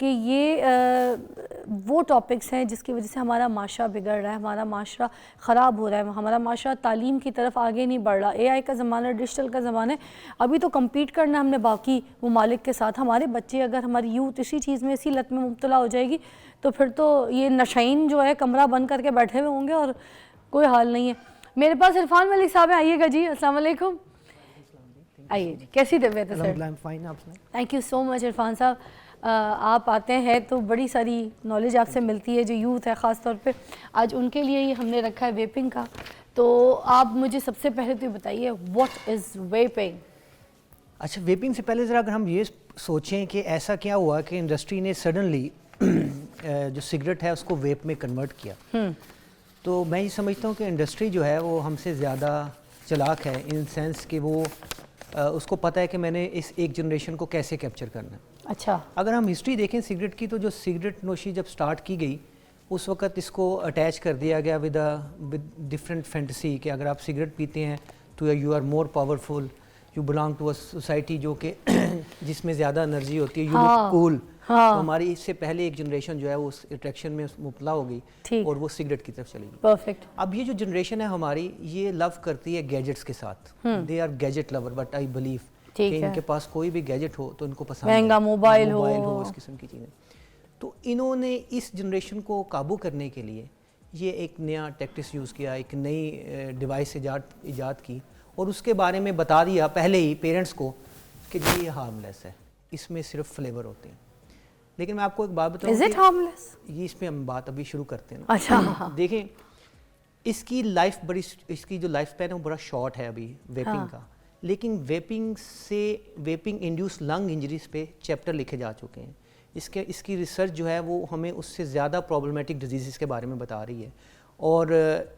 کہ یہ وہ ٹاپکس ہیں جس کی وجہ سے ہمارا معاشرہ بگڑ رہا ہے, ہمارا معاشرہ خراب ہو رہا ہے, ہمارا معاشرہ تعلیم کی طرف آگے نہیں بڑھ رہا. AI کا زمانہ, ڈیجیٹل کا زمانہ ہے, ابھی تو کمپیٹ کرنا ہم نے باقی ممالک کے ساتھ. ہمارے بچے اگر, ہماری یوتھ اسی چیز میں, اسی لت میں مبتلا ہو جائے گی تو پھر تو یہ نشین جو ہے کمرہ بند کر کے بیٹھے ہوئے ہوں گے اور کوئی حال نہیں ہے. میرے پاس عرفان ملک صاحب ہیں, آئیے گا جی. السلام علیکم. آئیے جی, کیسی طبیعت ہے سر؟ تھینک یو سو مچ عرفان صاحب. آپ آتے ہیں تو بڑی ساری نالج آپ سے ملتی ہے, جو یوتھ ہے خاص طور پہ. آج ان کے لیے ہی ہم نے رکھا ہے ویپنگ کا. تو آپ مجھے سب سے پہلے تو یہ بتائیے, واٹ از ویپنگ؟ اچھا, ویپنگ سے پہلے ذرا اگر ہم یہ سوچیں کہ ایسا کیا ہوا کہ انڈسٹری نے سڈنلی جو سگریٹ ہے اس کو ویپ میں کنورٹ کیا, تو میں یہ سمجھتا ہوں کہ انڈسٹری جو ہے وہ ہم سے زیادہ چلاک ہے, ان سینس کہ وہ اس کو پتہ ہے کہ میں نے اس ایک جنریشن کو کیسے کیپچر کرنا ہے. اچھا, اگر ہم ہسٹری دیکھیں سگریٹ کی, تو جو سگریٹ نوشی جب سٹارٹ کی گئی اس وقت اس کو اٹیچ کر دیا گیا ود ڈفرینٹ فینٹسی کہ اگر آپ سگریٹ پیتے ہیں تو you are more powerful, you belong to a society جو کہ جس میں زیادہ انرجی ہوتی ہے, یو لک کول. تو ہماری اس سے پہلے ایک جنریشن جو ہے وہ اس اٹریکشن میں مبتلا ہو گئی اور وہ سگریٹ کی طرف چلی گئی. پرفیکٹ. اب یہ جو جنریشن ہے ہماری, یہ لو کرتی ہے گیجٹس کے ساتھ. They are gadget lover, but I believe کہ ان کے پاس کوئی بھی گیجٹ ہو تو ان کو پسند ہے, مہنگا موبائل ہو, اس قسم کی چیزیں. تو انہوں نے اس جنریشن کو قابو کرنے کے لیے یہ ایک نیا ٹیکٹس یوز کیا, ایک نئی ڈیوائس ایجاد کی, اور اس کے بارے میں بتا دیا پہلے ہی پیرنٹس کو کہ جی یہ ہارملیس ہے, اس میں صرف فلیور ہوتے ہیں. لیکن میں آپ کو ایک بات بتاؤں, از اٹ ہارملیس؟ یہ اس پہ ہم بات ابھی شروع کرتے ہیں. اچھا, دیکھیں اس کی لائف بڑی, اس کی جو لائف اسپین ہے وہ بڑا شارٹ ہے ابھی ویپنگ کا, لیکن ویپنگ انڈیوس لنگ انجریز پہ چیپٹر لکھے جا چکے ہیں. اس کی ریسرچ جو ہے وہ ہمیں اس سے زیادہ پرابلمیٹک ڈیزیزز کے بارے میں بتا رہی ہے, اور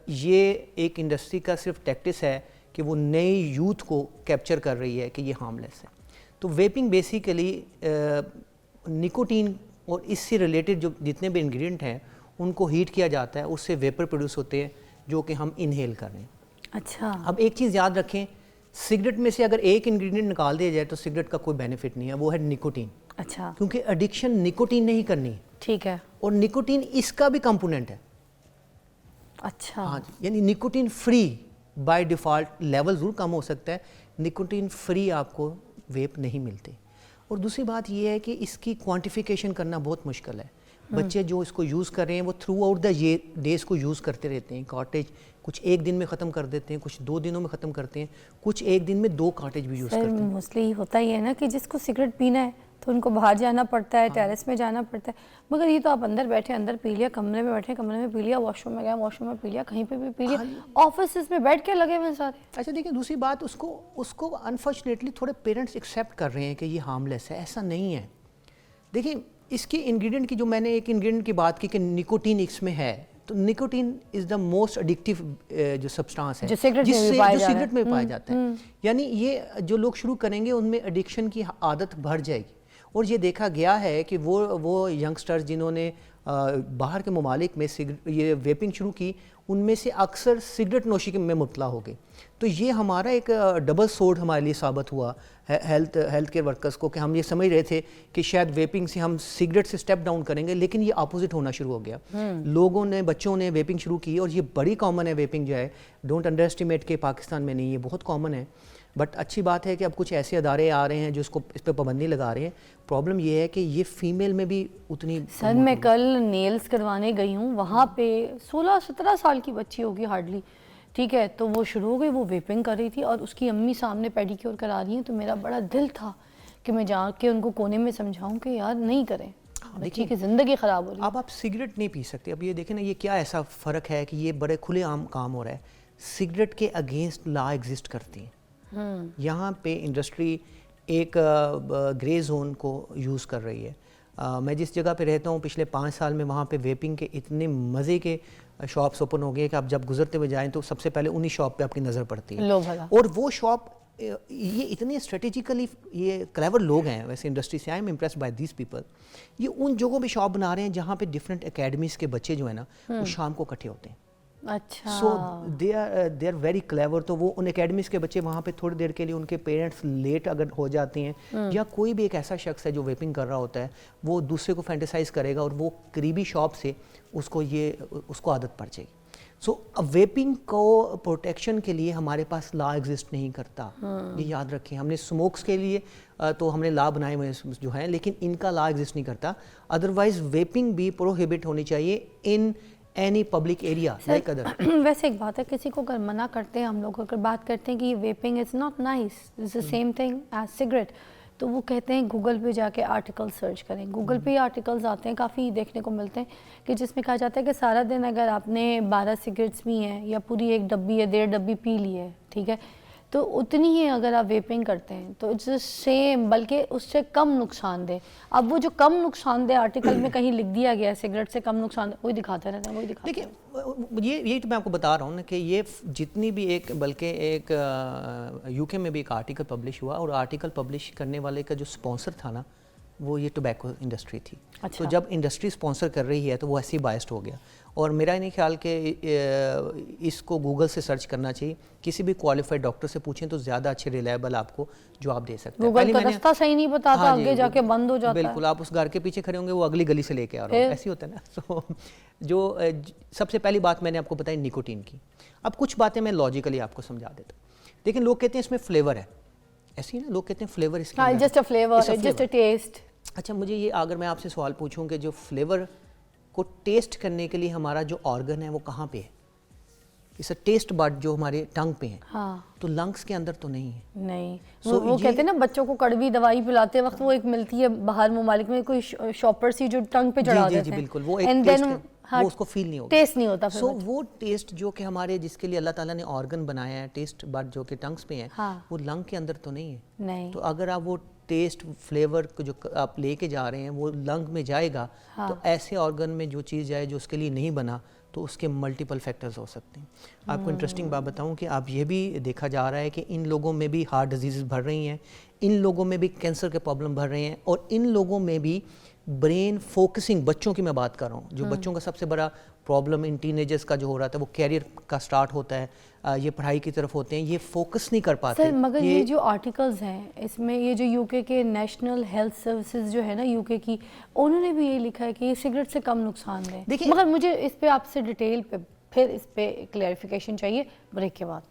یہ ایک انڈسٹری کا صرف ٹیکٹس ہے کہ وہ نئی یوتھ کو کیپچر کر رہی ہے کہ یہ ہارملیس ہے. تو ویپنگ بیسیکلی نکوٹین اور اس سے ریلیٹڈ جو جتنے بھی انگریڈینٹ ہیں ان کو ہیٹ کیا جاتا ہے, اس سے ویپر پروڈیوس ہوتے ہیں جو کہ ہم انہیل کر رہے ہیں. اچھا, اب ایک چیز یاد رکھیں, سگریٹ میں سے اگر ایک انگریڈینٹ نکال دیا جائے تو سگریٹ کا کوئی بینیفٹ نہیں ہے, وہ ہے نکوٹین. اچھا, کیونکہ ایڈکشن نکوٹین نہیں کرنی ہے. ٹھیک ہے. اور نکوٹین اس کا بھی کمپوننٹ ہے. اچھا, ہاں جی, یعنی nicotine free by default level ضرور کم ہو سکتا ہے, نکوٹین فری آپ کو ویپ نہیں ملتے. اور دوسری بات یہ ہے کہ اس کی کوانٹیفیکیشن کرنا بہت مشکل ہے. بچے جو اس کو یوز کر رہے ہیں وہ تھرو آؤٹ دا ڈیز کو یوز کرتے رہتے ہیں. کارٹیج کچھ ایک دن میں ختم کر دیتے ہیں, کچھ 2 دنوں میں ختم کرتے ہیں, کچھ ایک دن میں 2 کارٹیج بھی یوز کرتے ہیں. موسٹلی ہوتا ہی ہے نا کہ جس کو سگریٹ پینا ہے تو ان کو باہر جانا پڑتا ہے, ٹیرس میں جانا پڑتا ہے, مگر یہ تو آپ اندر بیٹھے, اندر پی لیا, کمرے میں بیٹھے, کمرے میں پی لیا, واش روم میں گئے, واش روم میں پی لیا, کہیں پہ بھی پی لیا, آفیسز میں بیٹھ کے لگے ہوئے سارے. اچھا دیکھیں, دوسری بات اس کو انفارچونیٹلی تھوڑے پیرنٹس ایکسیپٹ کر رہے ہیں کہ یہ ہارملیس ہے. ایسا نہیں ہے. دیکھیں اس کی انگریڈینٹ کی, جو میں نے ایک انگریڈینٹ کی بات کی کہ نکوٹین اس میں ہے, تو nicotine is the most addictive جو سبسٹانس ہے جو سگریٹ میں پایا جاتا ہے. یعنی یہ جو لوگ شروع کریں گے ان میں ایڈکشن کی عادت بڑھ جائے گی. اور یہ دیکھا گیا ہے کہ وہ ینگسٹرز جنہوں نے باہر کے ممالک میں یہ ویپنگ شروع کی, ان میں سے اکثر سگریٹ نوشی میں مبتلا ہو گئے. تو یہ ہمارا ایک ڈبل سورڈ ہمارے لیے ثابت ہوا ہیلتھ کیئر ورکرز کو, کہ ہم یہ سمجھ رہے تھے کہ شاید ویپنگ سے ہم سگریٹ سے سٹیپ ڈاؤن کریں گے, لیکن یہ اپوزٹ ہونا شروع ہو گیا. لوگوں نے, بچوں نے ویپنگ شروع کی, اور یہ بڑی کامن ہے ویپنگ جو ہے. ڈونٹ انڈر اسٹیمیٹ کہ پاکستان میں نہیں, یہ بہت کامن ہے. بٹ اچھی بات ہے کہ اب کچھ ایسے ادارے آ رہے ہیں جو اس پہ پابندی لگا رہے ہیں. پرابلم یہ ہے کہ یہ فیمیل میں بھی اتنی. سر میں کل نیلز کروانے گئی ہوں, وہاں پہ 16-17 سال کی بچی ہوگی ہارڈلی, ٹھیک ہے, تو وہ شروع ہو گئی, وہ ویپنگ کر رہی تھی اور اس کی امی سامنے پیڈی کیور کرا رہی ہیں. تو میرا بڑا دل تھا کہ میں جا کے ان کو کونے میں سمجھاؤں کہ یار نہیں کریں, بچی کی زندگی خراب ہو رہی ہے. اب آپ سگریٹ نہیں پی سکتے. اب یہ دیکھیں نا, یہ کیا ایسا فرق ہے کہ یہ بڑے کھلے عام کام ہو رہا ہے. سگریٹ کے اگینسٹ لا ایگزسٹ کرتی ہیں. یہاں پہ انڈسٹری ایک گرے زون کو یوز کر رہی ہے. میں جس جگہ پہ رہتا ہوں پچھلے 5 سال میں, وہاں پہ ویپنگ کے اتنے مزے کے شاپس اوپن ہو گئے کہ آپ جب گزرتے ہوئے جائیں تو سب سے پہلے انہی شاپ پہ آپ کی نظر پڑتی ہے. اور وہ شاپ, یہ اتنے اسٹریٹجیکلی یہ کلیور لوگ ہیں ویسے انڈسٹری سے. I am impressed by these people. یہ ان جگہوں پہ شاپ بنا رہے ہیں جہاں پہ ڈفرینٹ اکیڈمیز کے بچے جو ہیں نا وہ شام کو اکٹھے ہوتے ہیں. اچھا سو دے آر ویری کلیور. تو وہ ان اکیڈمیز کے بچے وہاں پہ تھوڑی دیر کے لیے ان کے پیرنٹس لیٹ اگر ہو جاتے ہیں یا کوئی بھی ایک ایسا شخص ہے جو ویپنگ کر رہا ہوتا ہے وہ دوسرے کو فینٹیسائز کرے گا اور وہ قریبی شاپ سے اس کو عادت پڑ جائے گی. سو ویپنگ کو پروٹیکشن کے لیے ہمارے پاس لا ایگزسٹ نہیں کرتا, یہ یاد رکھیں. ہم نے اسموکس کے لیے تو ہم نے لا بنائے ہوئے جو ہیں, لیکن ان کا لا ایگزسٹ نہیں کرتا. ادروائز ویپنگ بھی پروہیبٹ ہونی چاہیے in any public area like other. ویسے ایک بات ہے, کسی کو اگر منع کرتے ہیں, ہم لوگ اگر بات کرتے ہیں کہ یہ vaping is not nice, is the same thing as cigarette, تو وہ کہتے ہیں گوگل پہ جا کے آرٹیکل سرچ کریں. گوگل پہ آرٹیکلز آتے ہیں کافی دیکھنے کو ملتے ہیں کہ جس میں کہا جاتا ہے کہ سارا دن اگر آپ نے 12 سگریٹس پی ہیں یا پوری 1 ڈبی یا 1.5 ڈبی پی لی ہے, ٹھیک ہے, تو اتنی ہی اگر آپ ویپنگ کرتے ہیں تو اٹس سیم, بلکہ اس سے کم نقصان دہ. اب وہ جو کم نقصان دہ آرٹیکل میں کہیں لکھ دیا گیا ہے سگریٹ سے کم نقصان دہ, وہی دکھاتے رہتے ہیں, وہی دکھاتے ہیں. دیکھیں یہی تو میں آپ کو بتا رہا ہوں نا کہ یہ جتنی بھی ایک بلکہ ایک یو کے میں بھی ایک آرٹیکل پبلش ہوا, اور آرٹیکل پبلش کرنے والے کا جو اسپانسر تھا نا وہ یہ ٹوبیکو انڈسٹری تھی. تو جب انڈسٹری اسپانسر کر رہی ہے تو وہ ایسے ہی بائسڈ ہو گیا. اور میرا نہیں خیال کہ اس کو گوگل سے سرچ کرنا چاہیے, کسی بھی کوالیفائڈ ڈاکٹر سے پوچھیں تو زیادہ اچھے ریلائبل آپ کو جواب دے سکتے ہیں. گوگل کا راستہ صحیح نہیں بتاتا, آگے جا کے بند ہو جاتا ہے. بالکل, آپ اس گھر کے پیچھے کھڑے ہوں گے, وہ اگلی گلی سے لے کے آ رہا ہوں, ایسے ہی ہوتا ہے نا. سو جو سب سے پہلی بات میں نے آپ کو بتائی نکوٹین کی. اب کچھ باتیں میں لاجیکلی آپ کو سمجھا دیتا ہوں. لیکن لوگ کہتے ہیں اس میں فلیور ہے, ایسے ہی نا, لوگ کہتے ہیں فلیور اس کے just a flavour, just a test. اچھا مجھے یہ اگر میں آپ سے سوال پوچھوں کہ جو فلیور کو ٹیسٹ کرنے کے لیے ہمارا جو آرگن ہے وہ کہاں پہ ہے, اس ٹیسٹ بڈ جو ہمارے ٹنگ پہ ہیں, ہاں, تو لنگس کے اندر تو نہیں ہے. نہیں, وہ کہتے ہیں نا بچوں کو کڑوی دوائی پلاتے وقت وہ ایک ملتی ہے باہر ممالک میں, کوئی شاپر سی جو ٹنگ پہ چڑھا دیتے ہیں. جی بالکل, وہ ایک ٹیسٹ وہ اس کو فیل نہیں ہوگا, ٹیسٹ نہیں ہوتا. سو وہ ٹیسٹ جو کہ ہمارے جس کے لیے اللہ تعالیٰ نے آرگن بنایا ہے ٹیسٹ بڈ جو کہ ٹنگس پہ ہیں, وہ لنگ کے اندر تو نہیں ہے. نہیں, تو اگر آپ وہ ٹیسٹ فلیور کو جو آپ لے کے جا رہے ہیں وہ لنگ میں جائے گا, تو ایسے آرگن میں جو چیز جائے جو اس کے لیے نہیں بنا تو اس کے ملٹیپل فیکٹرز ہو سکتے ہیں. آپ کو انٹرسٹنگ بات بتاؤں کہ آپ یہ بھی دیکھا جا رہا ہے کہ ان لوگوں میں بھی ہارٹ ڈیزیزز بڑھ رہی ہیں, ان لوگوں میں بھی کینسر کے پرابلم بڑھ رہے ہیں, اور ان لوگوں میں بھی برین فوکسنگ, بچوں کی میں بات کر رہا ہوں, جو بچوں کا سب سے بڑا پرابلم ان ٹین ایجرز کا جو ہو رہا تھا وہ کیریئر کا سٹارٹ ہوتا ہے, یہ پڑھائی کی طرف ہوتے ہیں, یہ فوکس نہیں کر پاتے. سر مگر یہ جو آرٹیکلز ہیں اس میں یہ جو یو کے نیشنل ہیلتھ سروسز جو ہے نا یو کے کی, انہوں نے بھی یہ لکھا ہے کہ یہ سگریٹ سے کم نقصان دہ. مگر مجھے اس پہ آپ سے ڈیٹیل پہ پھر اس پہ کلیریفیکیشن چاہیے بریک کے بعد.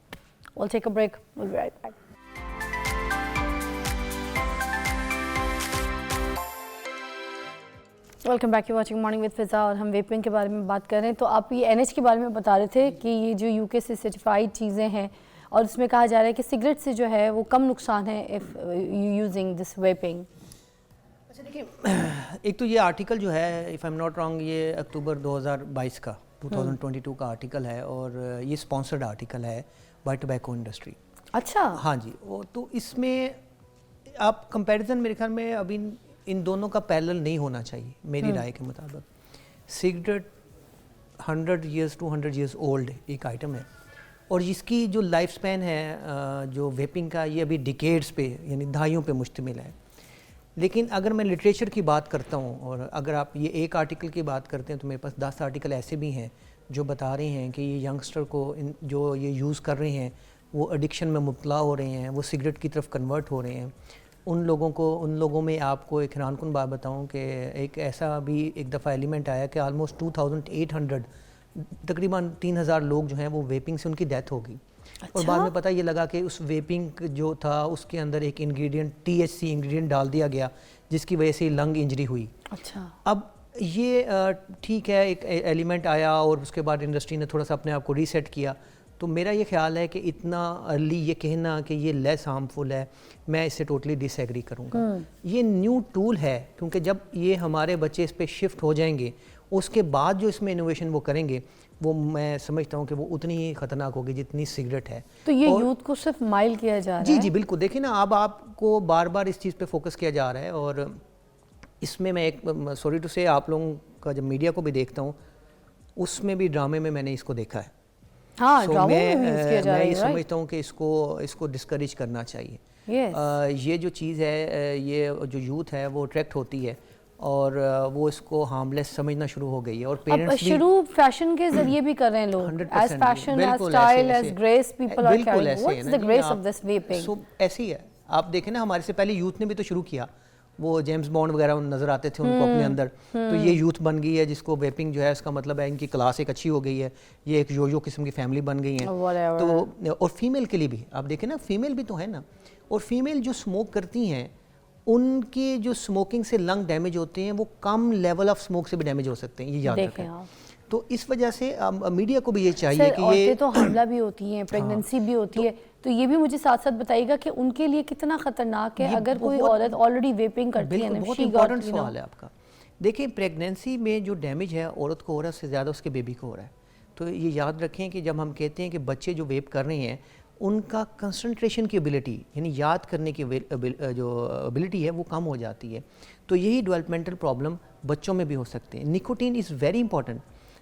we'll take a break, we'll be right back. Welcome back, you watching morning with Fiza, اور ہم ویپنگ کے بارے میں بات کر رہے ہیں. تو آپ یہ NH کے بارے میں بتا رہے تھے کہ یہ جو یو کے سے سرٹیفائڈ چیزیں ہیں اور اس میں کہا جا رہا ہے کہ سگریٹ سے جو ہے وہ کم نقصان ہے اف یوزنگ دس ویپنگ. اچھا دیکھیں, ایک تو یہ آرٹیکل جو ہے if I am not wrong یہ اکتوبر 2022 کا 2022 کا آرٹیکل ہے, اور یہ اسپانسرڈ آرٹیکل ہے بائی ٹوبیکو انڈسٹری. اچھا, ہاں جی. تو اس میں آپ کمپیریزن میرے خیال میں ابھی ان دونوں کا پیرلل نہیں ہونا چاہیے میری رائے کے مطابق. سگریٹ 100 years 200 years اولڈ ایک آئٹم ہے, اور اس کی جو لائف سپین ہے جو ویپنگ کا یہ ابھی ڈیکیڈز پہ یعنی دہائیوں پہ مشتمل ہے. لیکن اگر میں لٹریچر کی بات کرتا ہوں, اور اگر آپ یہ ایک آرٹیکل کی بات کرتے ہیں تو میرے پاس 10 آرٹیکل ایسے بھی ہیں جو بتا رہے ہیں کہ یہ ینگسٹر کو جو یہ یوز کر رہے ہیں وہ ایڈکشن میں مبتلا ہو رہے ہیں, وہ سگریٹ کی طرف کنورٹ ہو رہے ہیں. ان لوگوں میں آپ کو ایک حیران کن بات بتاؤں کہ ایک ایسا بھی ایک دفعہ ایلیمنٹ آیا کہ آلموسٹ 2800 تقریباً 3000 لوگ جو ہیں وہ ویپنگ سے ان کی ڈیتھ ہو گئی. اور بعد میں پتہ یہ لگا کہ اس ویپنگ جو تھا اس کے اندر ایک انگریڈینٹ THC انگریڈینٹ ڈال دیا گیا جس کی وجہ سے لنگ انجری ہوئی. اچھا, اب یہ ٹھیک ہے ایک ایلیمنٹ آیا اور اس کے بعد انڈسٹری نے تھوڑا سا اپنے آپ کو ریسیٹ کیا. تو میرا یہ خیال ہے کہ اتنا ارلی یہ کہنا کہ یہ لیس ہارمفل ہے, میں اس سے ٹوٹلی ڈس ایگری کروں گا. یہ نیو ٹول ہے, کیونکہ جب یہ ہمارے بچے اس پہ شفٹ ہو جائیں گے اس کے بعد جو اس میں انوویشن وہ کریں گے وہ میں سمجھتا ہوں کہ وہ اتنی ہی خطرناک ہوگی جتنی سگریٹ ہے. تو یہ یوتھ کو صرف مائل کیا جا رہا ہے. جی بالکل. دیکھیں نا, اب آپ کو بار بار اس چیز پہ فوکس کیا جا رہا ہے, اور اس میں ایک سوری ٹو سے آپ لوگوں کا جب میڈیا کو بھی دیکھتا ہوں اس میں بھی ڈرامے میں نے اس کو دیکھا ہے. ہاں, میں یہ سمجھتا ہوں کہ اس کو ڈسکریج کرنا چاہیے. یہ جو چیز ہے, یہ جو یوتھ ہے وہ اٹریکٹ ہوتی ہے, اور وہ اس کو ہارملیس سمجھنا شروع ہو گئی ہے. اور اب پیرنٹس بھی شروع فیشن کے ذریعے بھی کر رہے ہیں لوگ, 100% ایز فیشن, ایز بالکل اسٹائل, ایسے ایز گریس پیپل آر بالکل کیرنگ. ایسے واٹ ہے از نا دا جی, گریس آپ آف دس ویپنگ؟ سو ایسی ہے. آپ دیکھیں نا ہمارے سے پہلے یوتھ نے بھی تو شروع کیا, وہ جیمز بانڈ وغیرہ نظر آتے تھے ان کو اپنے اندر, تو یہ یوتھ بن گئی ہے جس کو ویپنگ جو ہے اس کا مطلب ہے ان کی کلاس ایک اچھی ہو گئی ہے, یہ ایک یو قسم کی فیملی بن گئی ہیں. تو اور فیمیل کے لیے بھی آپ دیکھیں نا, فیمیل بھی تو ہے نا, اور فیمیل جو اسموک کرتی ہیں ان کے جو اسموکنگ سے لنگ ڈیمیج ہوتے ہیں وہ کم لیول آف اسموک سے بھی ڈیمیج ہو سکتے ہیں, یہ یاد رکھیں. تو اس وجہ سے میڈیا کو بھی یہ چاہیے کہ یہ عورتیں تو حاملہ بھی ہوتی ہیں, پریگننسی بھی ہوتی ہے, تو یہ بھی مجھے ساتھ ساتھ بتائیے گا کہ ان کے لیے کتنا خطرناک ہے اگر کوئی عورت آلریڈی ویپنگ کرتی ہے. بالکل بہت امپورٹنٹ سوال ہے آپ کا. دیکھیں پریگننسی میں جو ڈیمیج ہے عورت کو ہو رہا ہے, اس سے زیادہ اس کے بیبی کو ہو رہا ہے. تو یہ یاد رکھیں کہ جب ہم کہتے ہیں کہ بچے جو ویپ کر رہے ہیں ان کا کنسنٹریشن کی ایبلٹی یعنی یاد کرنے کی جو ایبلٹی ہے وہ کم ہو جاتی ہے. تو یہی ڈیولپمنٹل پرابلم بچوں میں بھی ہو سکتے ہیں. Nicotine is very important.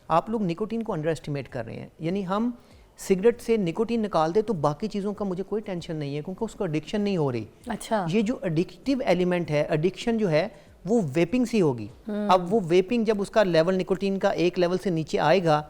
آپ لوگ نکوٹین کو انڈر ایسٹیمیٹ کر رہے ہیں, یعنی ہم سگریٹ سے نکوٹین نکال دے تو باقی چیزوں کا مجھے کوئی ٹینشن نہیں ہے کیونکہ اس کو ایڈکشن نہیں ہو رہی. اچھا, یہ جو ایڈکٹیو ایلیمنٹ ہے, ایڈکشن جو ہے وہ ویپنگ سے ہوگی. اب وہ ویپنگ جب اس کا لیول نکوٹین کا ایک لیول سے نیچے آئے گا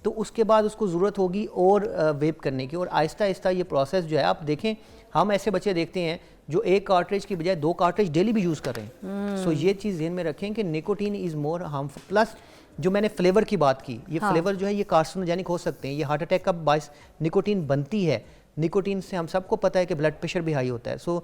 تو اس کے بعد اس کو ضرورت ہوگی اور ویپ کرنے کی, اور آہستہ آہستہ یہ پروسیس جو ہے آپ دیکھیں ہم ایسے بچے دیکھتے ہیں جو ایک کارٹریج کی بجائے 2 کارٹریج ڈیلی بھی یوز کر رہے ہیں. سو یہ چیز ذہن میں رکھیں کہ nicotine is more harmful. Plus جو میں نے فلیور کی بات کی, یہ فلیور جو ہے یہ کارسینوجینک ہو سکتے ہیں, یہ ہارٹ اٹیک کا باعث نکوٹین بنتی ہے. نکوٹین سے ہم سب کو پتہ ہے کہ بلڈ پریشر بھی ہائی ہوتا ہے. سو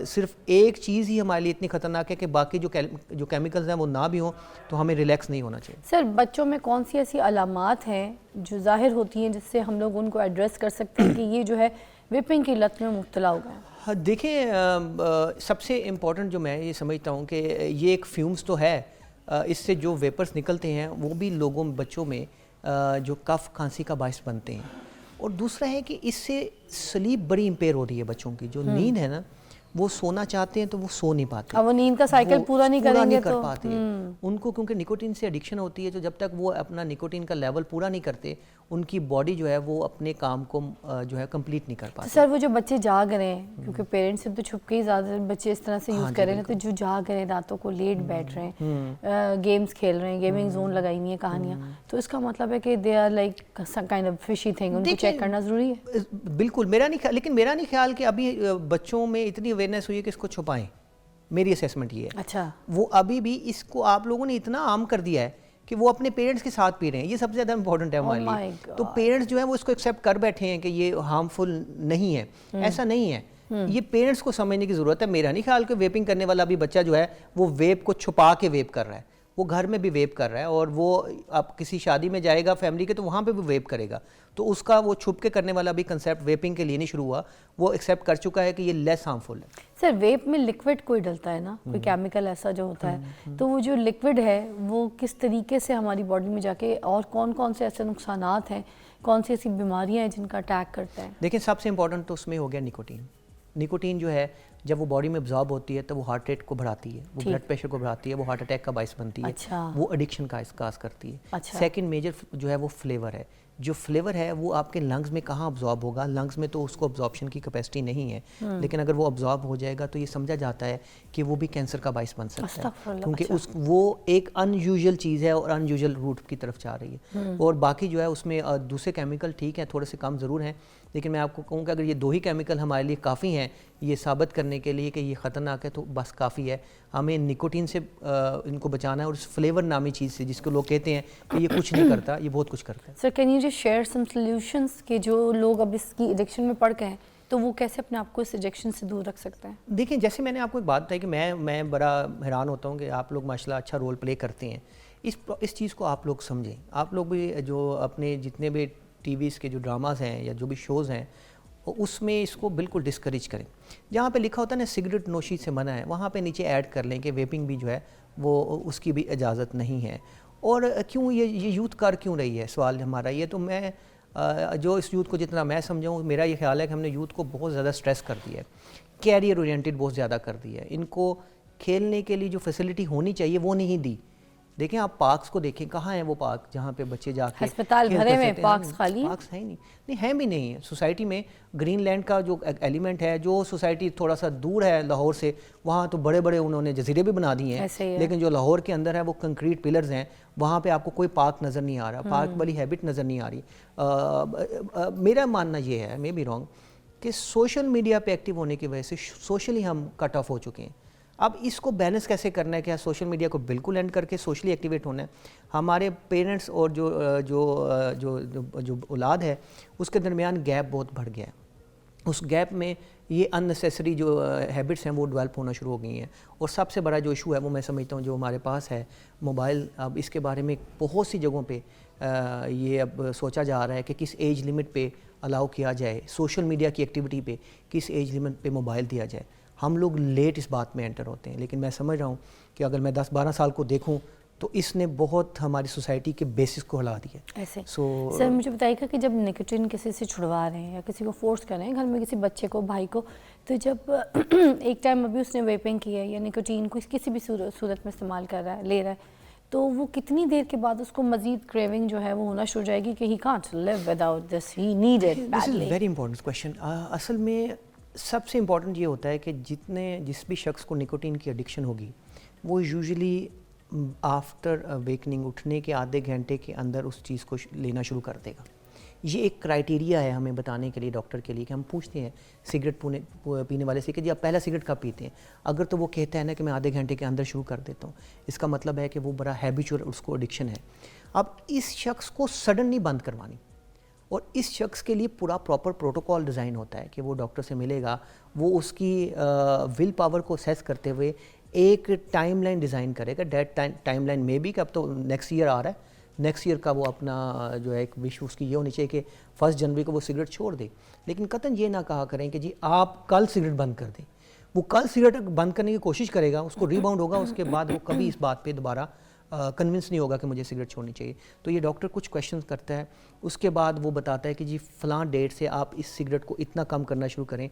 صرف ایک چیز ہی ہمارے لیے اتنی خطرناک ہے کہ باقی جو کیمیکلز ہیں وہ نہ بھی ہوں تو ہمیں ریلیکس نہیں ہونا چاہیے. سر بچوں میں کون سی ایسی علامات ہیں جو ظاہر ہوتی ہیں جس سے ہم لوگ ان کو ایڈریس کر سکتے ہیں کہ یہ جو ہے ویپنگ کی لت میں مبتلا ہو گئے؟ دیکھیں سب سے امپورٹنٹ جو میں یہ سمجھتا ہوں کہ یہ ایک فیومز تو ہے, اس سے جو ویپرز نکلتے ہیں وہ بھی لوگوں بچوں میں جو کف کھانسی کا باعث بنتے ہیں. اور دوسرا ہے کہ اس سے سلیپ بڑی امپیئر ہو رہی ہے بچوں کی. جو نیند ہے نا وہ سونا چاہتے ہیں تو وہ سو نہیں پاتے, اب وہ نیند کا سائیکل پورا نہیں کریں گے کر پاتے ان کو, کیونکہ نکوٹین سے ایڈکشن ہوتی ہے. تو جب تک وہ اپنا نکوٹین کا لیول پورا نہیں کرتے ان کی باڈی جو ہے وہ اپنے کام کو جو ہے کمپلیٹ نہیں کر پاتی. سر وہ جو بچے جاگ رہے ہیں, کیونکہ پیرنٹس سے تو چھپ کے ہی زیادہ بچے اس طرح سے یوز کر رہے ہیں, تو جو جاگ رہے ہیں راتوں کو لیٹ بیٹھ رہے ہیں, گیمز کھیل رہے ہیں, گیمنگ زون لگائی ہوئی ہیں کہانیاں, تو اس کا مطلب ہے کہ they are like some kind of fishy thing, ان کو چیک کرنا ضروری ہے. بالکل لیکن میرا نہیں خیال کہ ابھی بچوں میں اتنی اویئرنیس ہوئی ہے کہ اس کو چھپائیں. میری اسیسمنٹ یہ ہے. اچھا, وہ ابھی بھی اس کو آپ لوگوں نے اتنا عام کر دیا ہے کہ وہ اپنے پیرنٹس کے ساتھ پی رہے ہیں. یہ سب سے زیادہ امپورٹنٹ ہے ہمارے لیے. تو پیرنٹس جو ہیں وہ اس کو ایکسیپٹ کر بیٹھے ہیں کہ یہ ہارمفل نہیں ہے. ایسا نہیں ہے, یہ پیرنٹس کو سمجھنے کی ضرورت ہے. میرا نہیں خیال کہ ویپنگ کرنے والا بھی بچہ جو ہے وہ ویپ کو چھپا کے ویپ کر رہا ہے. وہ گھر میں بھی ویپ کر رہا ہے, اور وہ اب کسی شادی میں جائے گا فیملی کے تو وہاں پہ بھی ویپ کرے گا. تو اس کا وہ چھپ کے کرنے والا بھی کنسیپٹ ویپنگ کے لیے نہیں شروع ہوا, وہ ایکسیپٹ کر چکا ہے کہ یہ لیس ہارمفل ہے. سر ویپ میں لکوڈ کوئی ڈلتا ہے نا, کوئی کیمیکل ایسا جو ہوتا ہے, تو وہ جو لکوڈ ہے وہ کس طریقے سے ہماری باڈی میں جا کے, اور کون کون سے ایسے نقصانات ہیں, کون سی ایسی بیماریاں ہیں جن کا اٹیک کرتا ہے؟ دیکھیں سب سے امپورٹنٹ تو اس میں ہو گیا نکوٹین. نکوٹین جو ہے جب وہ باڈی میں ابزارب ہوتی ہے تو وہ ہارٹ ریٹ کو بڑھاتی ہے, وہ بلڈ پریشر کو بڑھاتی ہے, وہ ہارٹ اٹیک کا باعث بنتی ہے, وہ ایڈکشن کا کاز کرتی ہے. سیکنڈ میجر جو ہے وہ فلیور ہے. جو فلیور ہے وہ آپ کے لنگز میں کہاں ابزارب ہوگا؟ لنگز میں تو اس کو ابزاربشن کی کیپیسٹی نہیں ہے, لیکن اگر وہ ابزارب ہو جائے گا تو یہ سمجھا جاتا ہے کہ وہ بھی کینسر کا باعث بن سکتا ہے, کیونکہ وہ ایک ان یوزول چیز ہے اور ان یوزول روٹ کی طرف جا رہی ہے. اور باقی جو ہے اس میں دوسرے کیمیکل ٹھیک ہیں, تھوڑے سے کم ضرور ہیں, لیکن میں آپ کو کہوں کہ اگر یہ 2 ہی کیمیکل ہمارے لیے کافی ہیں یہ ثابت کرنے کے لیے کہ یہ خطرناک ہے تو بس کافی ہے. ہمیں نکوٹین سے ان کو بچانا ہے, اور اس فلیور نامی چیز سے جس کو لوگ کہتے ہیں کہ یہ کچھ نہیں کرتا, یہ بہت کچھ کرتا ہے. Sir can you just share some solutions کہ جو لوگ اب اس کی ایڈکشن میں پڑ گئے ہیں تو وہ کیسے اپنے آپ کو اس ایڈکشن سے دور رکھ سکتے ہیں؟ دیکھیں جیسے میں نے آپ کو ایک بات بتائی کہ میں بڑا حیران ہوتا ہوں کہ آپ لوگ ماشاء اللہ اچھا رول پلے کرتے ہیں. اس چیز کو آپ لوگ سمجھیں. آپ لوگ بھی جو اپنے جتنے بھی ٹی ویز کے جو ڈراماز ہیں یا جو بھی شوز ہیں اس میں اس کو بالکل ڈسکریج کریں. جہاں پہ لکھا ہوتا ہے نا سگریٹ نوشی سے منع ہے, وہاں پہ نیچے ایڈ کر لیں کہ ویپنگ بھی جو ہے وہ اس کی بھی اجازت نہیں ہے. اور کیوں یہ یوتھ کر کیوں رہی ہے, سوال ہمارا یہ. تو میں جو اس یوتھ کو جتنا میں سمجھاؤں, میرا یہ خیال ہے کہ ہم نے یوتھ کو بہت زیادہ سٹریس کر دیا ہے, کیریئر اورینٹڈ بہت زیادہ کر دیا ہے. ان کو کھیلنے کے لیے جو فیسلٹی ہونی چاہیے وہ نہیں دی. دیکھیں آپ پارکس کو دیکھیں, کہاں ہیں وہ پارک جہاں پہ بچے جا کے ہسپتال بھرے میں پارکس خالی ہیں, پارکس ہیں نہیں بھی نہیں ہیں سوسائٹی میں. گرین لینڈ کا جو ایلیمنٹ ہے, جو سوسائٹی تھوڑا سا دور ہے لاہور سے, وہاں تو بڑے بڑے انہوں نے جزیرے بھی بنا دیے ہیں, لیکن جو لاہور کے اندر ہے وہ کنکریٹ پلرز ہیں, وہاں پہ آپ کو کوئی پارک نظر نہیں آ رہا, پارک والی ہیبٹ نظر نہیں آ رہی. میرا ماننا یہ ہے, میں بھی رانگ, کہ سوشل میڈیا پہ ایکٹیو ہونے کی وجہ سے سوشلی ہم کٹ آف ہو چکے ہیں. اب اس کو بیلنس کیسے کرنا ہے, کہ سوشل میڈیا کو بالکل اینڈ کر کے سوشلی ایکٹیویٹ ہونا ہے. ہمارے پیرنٹس اور جو اولاد ہے اس کے درمیان گیپ بہت بڑھ گیا ہے. اس گیپ میں یہ ان نیسیسری جو ہیبٹس ہیں وہ ڈیولپ ہونا شروع ہو گئی ہیں. اور سب سے بڑا جو ایشو ہے وہ میں سمجھتا ہوں جو ہمارے پاس ہے موبائل. اب اس کے بارے میں بہت سی جگہوں پہ یہ اب سوچا جا رہا ہے کہ کس ایج لمٹ پہ الاؤ کیا جائے, سوشل میڈیا کی ایکٹیویٹی پہ کس ایج لمٹ پہ موبائل دیا جائے. ہم لوگ لیٹ اس بات میں انٹر ہوتے ہیں, لیکن میں سمجھ رہا ہوں کہ اگر میں 10-12 سال کو دیکھوں تو اس نے بہت ہماری سوسائٹی کے بیسس کو ہلا دیا. ایسے سر مجھے بتائیے گا کہ جب نکوٹین کسی سے چھڑوا رہے ہیں یا کسی کو فورس کر رہے ہیں گھر میں کسی بچے کو, بھائی کو, تو جب ایک ٹائم ابھی اس نے ویپنگ کی ہے یا نکوٹین کو کسی بھی صورت میں استعمال کر رہا ہے, لے رہا ہے, تو وہ کتنی دیر کے بعد اس کو مزید کریونگ جو ہے وہ ہونا شروع ہو جائے گی کہ he can't live without this, he need it badly. This is very important question. اصل میں سب سے امپورٹنٹ یہ ہوتا ہے کہ جس بھی شخص کو نکوٹین کی ایڈکشن ہوگی وہ یوزلی آفٹر ویکننگ, اٹھنے کے آدھے گھنٹے کے اندر اس چیز کو لینا شروع کر دے گا. یہ ایک کرائٹیریا ہے ہمیں بتانے کے لیے ڈاکٹر کے لیے, کہ ہم پوچھتے ہیں سگریٹ پینے والے سے کہ جی آپ پہلا سگریٹ کب پیتے ہیں. اگر تو وہ کہتا ہے نا کہ میں آدھے گھنٹے کے اندر شروع کر دیتا ہوں, اس کا مطلب ہے کہ وہ بڑا ہیبیچول اس کو ایڈکشن ہے. اب اس شخص کو سڈنلی بند کروانی, اور اس شخص کے لیے پورا پراپر پروٹوکول ڈیزائن ہوتا ہے کہ وہ ڈاکٹر سے ملے گا, وہ اس کی ول پاور کو اسیس کرتے ہوئے ایک ٹائم لائن ڈیزائن کرے گا. ڈیٹ ٹائم لائن میں بھی کہ اب تو نیکسٹ ایئر آ رہا ہے, نیکسٹ ایئر کا وہ اپنا جو ہے ایک وش اس کی یہ ہونی چاہیے کہ 1 جنوری کو وہ سگریٹ چھوڑ دے. لیکن قطعاً یہ نہ کہا کریں کہ جی آپ کل سگریٹ بند کر دیں. وہ کل سگریٹ بند کرنے کی کوشش کرے گا, اس کو ریباؤنڈ ہوگا, اس کے بعد وہ کبھی اس بات پہ دوبارہ کنونس نہیں ہوگا کہ مجھے سگریٹ چھوڑنی چاہیے. تو یہ ڈاکٹر کچھ کویشچنز کرتا ہے, اس کے بعد وہ بتاتا ہے کہ جی فلاں ڈیٹ سے آپ اس سگریٹ کو اتنا کم کرنا شروع کریں.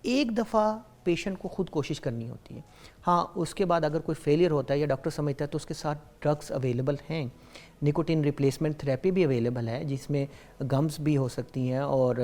ایک دفعہ پیشنٹ کو خود کوشش کرنی ہوتی ہے. ہاں اس کے بعد اگر کوئی فیلئر ہوتا ہے یا ڈاکٹر سمجھتا ہے تو اس کے ساتھ ڈرگس اویلیبل ہیں. نکوٹین ریپلیسمنٹ تھراپی بھی اویلیبل ہے جس میں گمز بھی ہو سکتی ہیں اور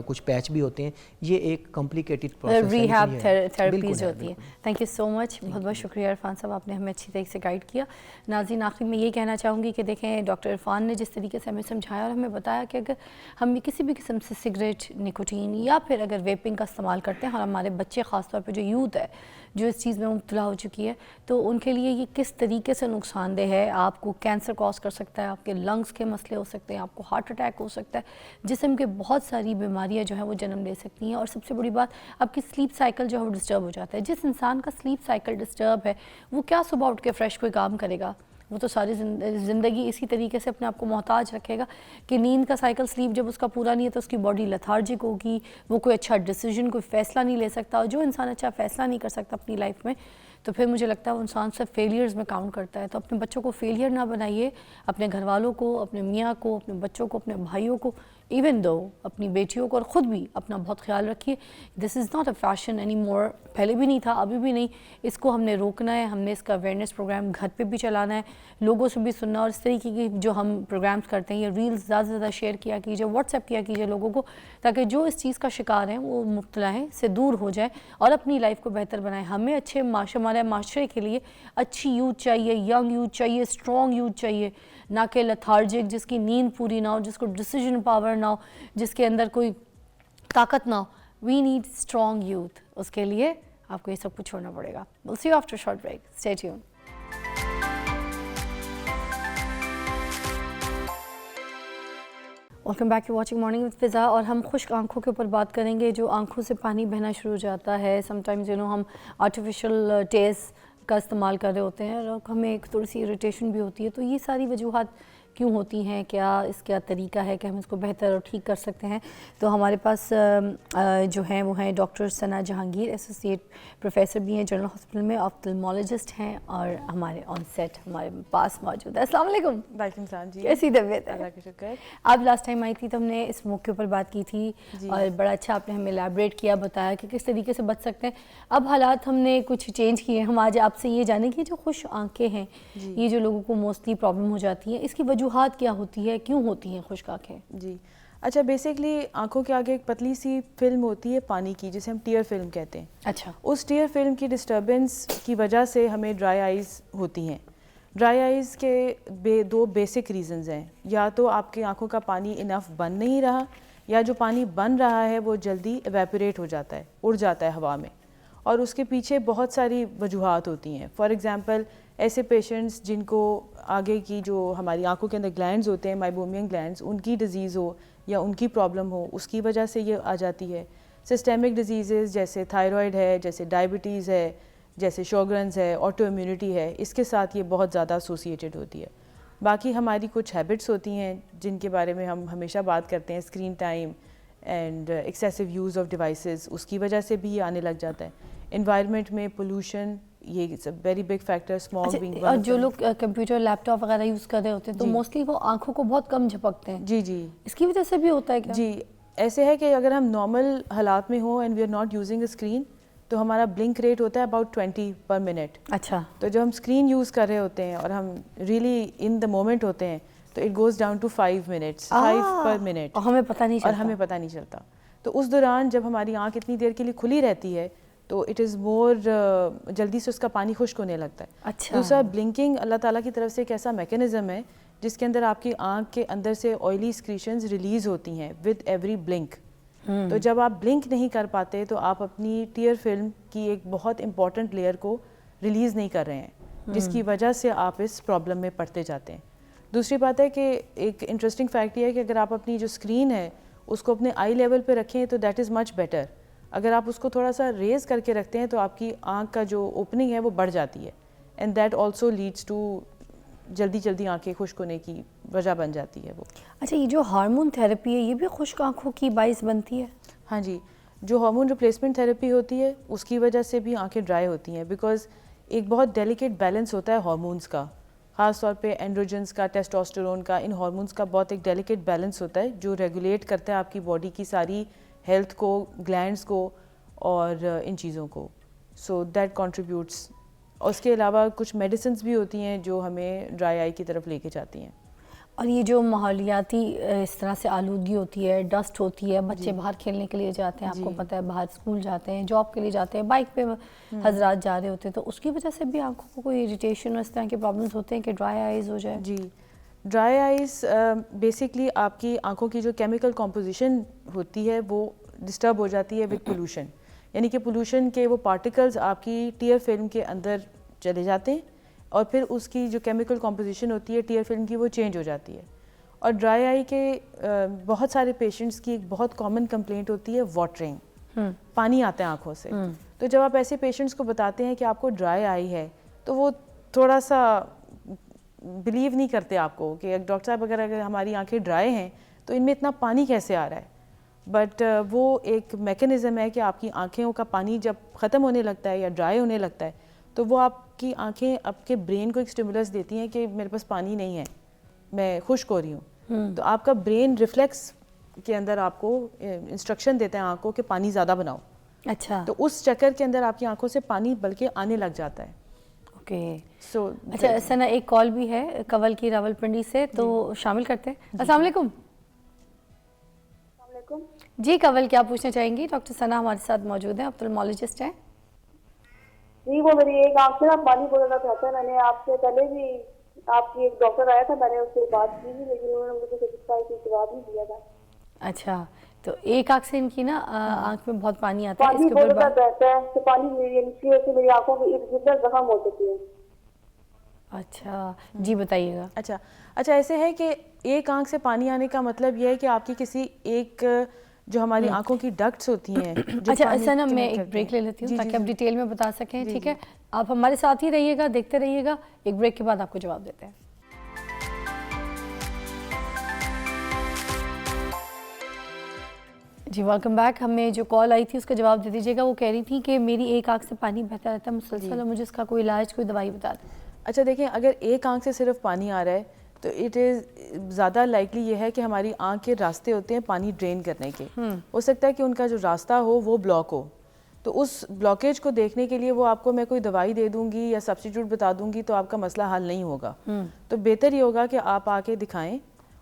کچھ پیچ بھی ہوتے ہیں. یہ ایک کمپلیکیٹڈ پروسیس ہے, ریہیب تھراپیز ہوتی ہیں. تھینک یو سو مچ, بہت بہت شکریہ عرفان صاحب, آپ نے ہمیں اچھی طریقے سے گائیڈ کیا. ناظرین آخر میں یہ کہنا چاہوں گی کہ دیکھیں ڈاکٹر عرفان نے جس طریقے سے ہمیں سمجھایا اور ہمیں بتایا کہ اگر ہم کسی بھی قسم سے سگریٹ, نکوٹین یا پھر اگر ویپنگ کا استعمال کرتے ہیں, اور ہمارے بچے خاص طور پہ جو یوتھ ہے جو اس چیز میں مبتلا ہو چکی ہے, تو ان کے لیے یہ کس طریقے سے نقصان دہ ہے. آپ کو کینسر کاز کر سکتا ہے, آپ کے لنگس کے مسئلے ہو سکتے ہیں, آپ کو ہارٹ اٹیک ہو سکتا ہے, جسم کے بہت ساری بیماریاں جو ہیں وہ جنم لے سکتی ہیں. اور سب سے بڑی بات, آپ کی سلیپ سائیکل جو ہے وہ ڈسٹرب ہو جاتا ہے. جس انسان کا سلیپ سائیکل ڈسٹرب ہے وہ کیا صبح اٹھ کے فریش کوئی کام کرے گا؟ وہ تو ساری زندگی اسی طریقے سے اپنے آپ کو محتاج رکھے گا کہ نیند کا سائیکل, سلیپ جب اس کا پورا نہیں ہے تو اس کی باڈی لیتھارجک ہوگی, وہ کوئی اچھا ڈیسیجن, کوئی فیصلہ نہیں لے سکتا. اور جو انسان اچھا فیصلہ نہیں کر سکتا اپنی لائف میں, تو پھر مجھے لگتا ہے وہ انسان سب فیلیئرز میں کاؤنٹ کرتا ہے. تو اپنے بچوں کو فیلیئر نہ بنائیے, اپنے گھر والوں کو, اپنے میاں کو, اپنے بچوں کو, اپنے بھائیوں کو, ایون دو اپنی بیٹیوں کو, اور خود بھی اپنا بہت خیال رکھیے. This is not a fashion any more, پہلے بھی نہیں تھا, ابھی بھی نہیں. اس کو ہم نے روکنا ہے, ہم نے اس کا اویئرنیس پروگرام گھر پہ بھی چلانا ہے, لوگوں سے بھی سننا, اور اس طریقے کی جو ہم پروگرامز کرتے ہیں, یہ ریلز زیادہ سے زیادہ شیئر کیا کیجیے, واٹس ایپ کیا کیجیے لوگوں کو, تاکہ جو اس چیز کا شکار ہیں وہ مبتلا ہیں سے دور ہو جائے اور اپنی لائف کو بہتر بنائیں. ہمیں اچھے ہمارے معاشرے کے لیے اچھی یوتھ چاہیے, ینگ یوتھ چاہیے, اسٹرانگ یوتھ چاہیے, نہ کہ لیتھارجک, جس کی نیند پوری نہ ہو, جس کو ڈیسیجن پاور نہ ہو, جس کے اندر کوئی طاقت نہ ہو. We need strong youth. اس کے لیے آپ کو یہ سب کچھ چھوڑنا پڑے گا. we'll see you after a short break. Stay tuned. Welcome back to watching morning with Fiza. اور ہم خشک آنکھوں کے اوپر بات کریں گے, جو آنکھوں سے پانی بہنا شروع ہو جاتا ہے. سم ٹائمز ہم آرٹیفیشل ٹیز کا استعمال کر رہے ہوتے ہیں اور ہمیں ایک تھوڑی سی اریٹیشن بھی ہوتی ہے. تو یہ ساری وجوہات کیوں ہوتی ہیں, کیا اس کا طریقہ ہے کہ ہم اس کو بہتر اور ٹھیک کر سکتے ہیں. تو ہمارے پاس جو ہیں وہ ہیں ڈاکٹر ثنا جہانگیر, ایسوسیٹ پروفیسر بھی ہیں جنرل ہاسپٹل میں, آپتھلمولوجسٹ ہیں, اور ہمارے آن سیٹ ہمارے پاس موجود ہے. السلام علیکم. وعلیکم السلام جی. کیسی طبیعت ہے؟ اللہ کا شکر. آپ لاسٹ ٹائم آئی تھی تو ہم نے اس موقع پر بات کی تھی اور بڑا اچھا آپ نے ہمیں ایلیبریٹ کیا, بتایا کہ کس طریقے سے بچ سکتے ہیں. اب حالات ہم نے کچھ چینج کیے ہیں. ہم آج آپ سے یہ جانیں کہ جو خشک آنکھیں ہیں یہ جو لوگوں کو موسٹلی پرابلم ہو جاتی ہے, اس کی وجوہات کیا ہوتی ہے, کیوں ہوتی ہیں خشک آنکھیں؟ جی اچھا, بیسکلی آنکھوں کے آگے ایک پتلی سی فلم ہوتی ہے پانی کی, جسے ہم ٹیئر فلم کہتے ہیں. اچھا. اس ٹیئر فلم کی ڈسٹربنس کی وجہ سے ہمیں ڈرائی آئیز ہوتی ہیں. ڈرائی آئیز کے دو بیسک ریزنز ہیں. یا تو آپ کی آنکھوں کا پانی انف بن نہیں رہا, یا جو پانی بن رہا ہے وہ جلدی ایویپوریٹ ہو جاتا ہے, اڑ جاتا ہے ہوا میں, اور اس کے پیچھے بہت ساری وجوہات ہوتی ہیں. فار ایگزامپل ایسے پیشنٹس جن کو آگے کی جو ہماری آنکھوں کے اندر گلینڈز ہوتے ہیں, مائبومین گلینڈز, ان کی ڈیزیز ہو یا ان کی پرابلم ہو, اس کی وجہ سے یہ آ جاتی ہے. سسٹیمک ڈیزیزز جیسے تھائرائڈ ہے, جیسے ڈائبٹیز ہے, جیسے شوگرنز ہے, آٹو امیونٹی ہے, اس کے ساتھ یہ بہت زیادہ ایسوسیٹڈ ہوتی ہے. باقی ہماری کچھ ہیبٹس ہوتی ہیں جن کے بارے میں ہم ہمیشہ بات کرتے ہیں, screen time and excessive use of devices, اس کی وجہ سے بھی یہ آنے لگ جاتا ہے. انوائرمنٹ میں پولوشن, یہ very big factor, smog being. اور جو لوگ کمپیوٹر لیپ ٹاپ وغیرہ یوز کر رہے ہوتے ہیں تو موسٹلی وہ آنکھوں کو بہت کم جھپکتے ہیں. جی جی, اس کی وجہ سے بھی ہوتا ہے کیا؟ جی ایسے ہے کہ اگر ہم نارمل حالات میں ہوں and we are not using a screen, تو ہمارا بلنک ریٹ ہوتا ہے اباؤٹ 20 پر منٹ. اچھا. تو جب ہم اسکرین یوز کر رہے ہوتے ہیں اور ہم ریئلی ان دا مومنٹ ہوتے ہیں تو it goes down to 5 minutes, 5 پر منٹ, اور ہمیں پتہ نہیں چلتا. اور ہمیں پتہ نہیں چلتا. تو اس دوران جب ہماری آنکھ اتنی دیر کے لیے کھلی رہتی ہے تو اٹ از مور, جلدی سے اس کا پانی خشک ہونے لگتا ہے. اچھا. دوسرا بلنکنگ اللہ تعالیٰ کی طرف سے ایک ایسا میکینزم ہے جس کے اندر آپ کی آنکھ کے اندر سے آئلی سکریشنز ریلیز ہوتی ہیں ود ایوری بلنک. تو جب آپ بلنک نہیں کر پاتے تو آپ اپنی ٹیئر فلم کی ایک بہت امپورٹنٹ لیئر کو ریلیز نہیں کر رہے ہیں, جس کی وجہ سے آپ اس پرابلم میں پڑتے جاتے ہیں. دوسری بات ہے کہ ایک انٹرسٹنگ فیکٹ یہ ہے کہ اگر آپ اپنی جو اسکرین ہے اس کو اپنے آئی لیول پہ رکھیں تو دیٹ از مچ بیٹر. اگر آپ اس کو تھوڑا سا ریز کر کے رکھتے ہیں تو آپ کی آنکھ کا جو اوپننگ ہے وہ بڑھ جاتی ہے, and that also leads to جلدی جلدی آنکھیں خشک ہونے کی وجہ بن جاتی ہے وہ. اچھا, یہ جو ہارمون تھیراپی ہے یہ بھی خشک آنکھوں کی باعث بنتی ہے؟ ہاں جی, جو ہارمون ریپلیسمنٹ تھیراپی ہوتی ہے اس کی وجہ سے بھی آنکھیں ڈرائی ہوتی ہیں, بیکاز ایک بہت ڈیلیکیٹ بیلنس ہوتا ہے ہارمونس کا, خاص طور پہ اینڈروجنس کا, ٹیسٹوسٹیرون کا, ان ہارمونس کا بہت ایک ڈیلیکیٹ بیلنس ہوتا ہے جو ریگولیٹ کرتا ہے آپ کی باڈی کی ساری ہیلتھ کو, گلینڈس کو اور ان چیزوں کو. So that contributes. اس کے علاوہ کچھ میڈیسنز بھی ہوتی ہیں جو ہمیں ڈرائی آئی کی طرف لے کے جاتی ہیں. اور یہ جو ماحولیاتی اس طرح سے آلودگی ہوتی ہے, ڈسٹ ہوتی ہے, بچے باہر کھیلنے کے لیے جاتے ہیں, آپ کو پتہ ہے باہر اسکول جاتے ہیں, جاب کے لیے جاتے ہیں, بائک پہ حضرات جا رہے ہوتے ہیں, تو اس کی وجہ سے بھی آنکھوں کو کوئی اریٹیشن اور اس طرح کے پرابلمس ہوتے ہیں کہ ڈرائی آئیز ہو جائے؟ جی, ڈرائی آئیز بیسکلی آپ کی آنکھوں کی جو کیمیکل کمپوزیشن ہوتی ہے وہ ڈسٹرب ہو جاتی ہے ود پولوشن. یعنی کہ پولوشن کے وہ پارٹیکلز آپ کی ٹیئر فلم کے اندر چلے جاتے ہیں اور پھر اس کی جو کیمیکل کمپوزیشن ہوتی ہے ٹیئر فلم کی وہ چینج ہو جاتی ہے. اور ڈرائی آئی کے بہت سارے پیشنٹس کی ایک بہت کامن کمپلینٹ ہوتی ہے واٹرنگ, پانی آتا ہے آنکھوں سے. تو جب آپ ایسے پیشنٹس کو بتاتے ہیں کہ آپ کو ڈرائی آئی ہے تو وہ تھوڑا سا بلیو نہیں کرتے آپ کو کہ ڈاکٹر صاحب اگر ہماری آنکھیں ڈرائی ہیں تو ان میں اتنا پانی کیسے آ رہا ہے. بٹ وہ ایک میکینزم ہے کہ آپ کی آنکھوں کا پانی جب ختم ہونے لگتا ہے یا ڈرائی ہونے لگتا ہے تو وہ آپ کی آنکھیں آپ کے برین کو ایک اسٹیمولس دیتی ہیں کہ میرے پاس پانی نہیں ہے, میں خشک ہو رہی ہوں. تو آپ کا برین ریفلیکس کے اندر آپ کو انسٹرکشن دیتا ہے آنکھ کو کہ پانی زیادہ بناؤ. اچھا. تو اس چکر کے اندر آپ کی آنکھوں سے پانی بلکہ آنے لگ جاتا ہے. اوکے. سو اچھا ثنا, ایک کال بھی ہے کول کی راول پنڈی سے, تو شامل کرتے ہیں. السلام علیکم. جی کول, کیا پوچھنا چاہیں گی؟ ڈاکٹر ثنا ہمارے ساتھ موجود ہیں, آپتھلمولوجسٹ ہیں. جی, وہ میری ایک آنکھ سے نا پانی بہت زیادہ چاہتا ہے. میں نے آپ سے پہلے بھی, آپ کی ایک ڈاکٹر آیا تھا, میں نے اس سے بات کی تھی لیکن انہوں نے مجھے کوئی جواب نہیں دیا تھا. اچھا, تو ایک آنکھ سے ان کی نا آنکھ میں بہت پانی آتا ہے, پانی بہت زیادہ بہتا ہے, تو پانی میری آنکھوں کے ارد گرد زخم ہو چکی ہے. اچھا جی بتائیے گا. اچھا ایسے ہے کہ ایک آنکھ سے پانی آنے کا مطلب یہ ہے کہ آپ کی کسی ایک جو ہماری آنکھوں کی ڈکٹس ہوتی ہیں. اچھا ثنا, میں ایک بریک لے لیتی ہوں تاکہ آپ ڈیٹیل میں بتا سکیں. ٹھیک ہے, آپ ہمارے ساتھ ہی رہیے گا, دیکھتے رہیے گا. ایک بریک کے بعد آپ کو جواب دیتے ہیں. جی ویلکم بیک. ہمیں جو کال آئی تھی اس کا جواب دے دیجیے گا. وہ کہہ رہی تھی کہ میری ایک آنکھ سے پانی بہتا رہتا ہے مسلسل اور مجھے اس کا کوئی علاج کوئی دوائی بتا دیں. اچھا دیکھیں, اگر ایک آنکھ سے صرف پانی آ رہا ہے تو اٹ از زیادہ لائکلی یہ ہے کہ ہماری آنکھ کے راستے ہوتے ہیں پانی ڈرین کرنے کے. ہو سکتا ہے کہ ان کا جو راستہ ہو وہ بلاک ہو, تو اس بلاکیج کو دیکھنے کے لیے وہ آپ کو میں کوئی دوائی دے دوں گی یا سبسٹیٹیوٹ بتا دوں گی تو آپ کا مسئلہ حل نہیں ہوگا. تو بہتر یہ ہوگا کہ آپ آ کے دکھائیں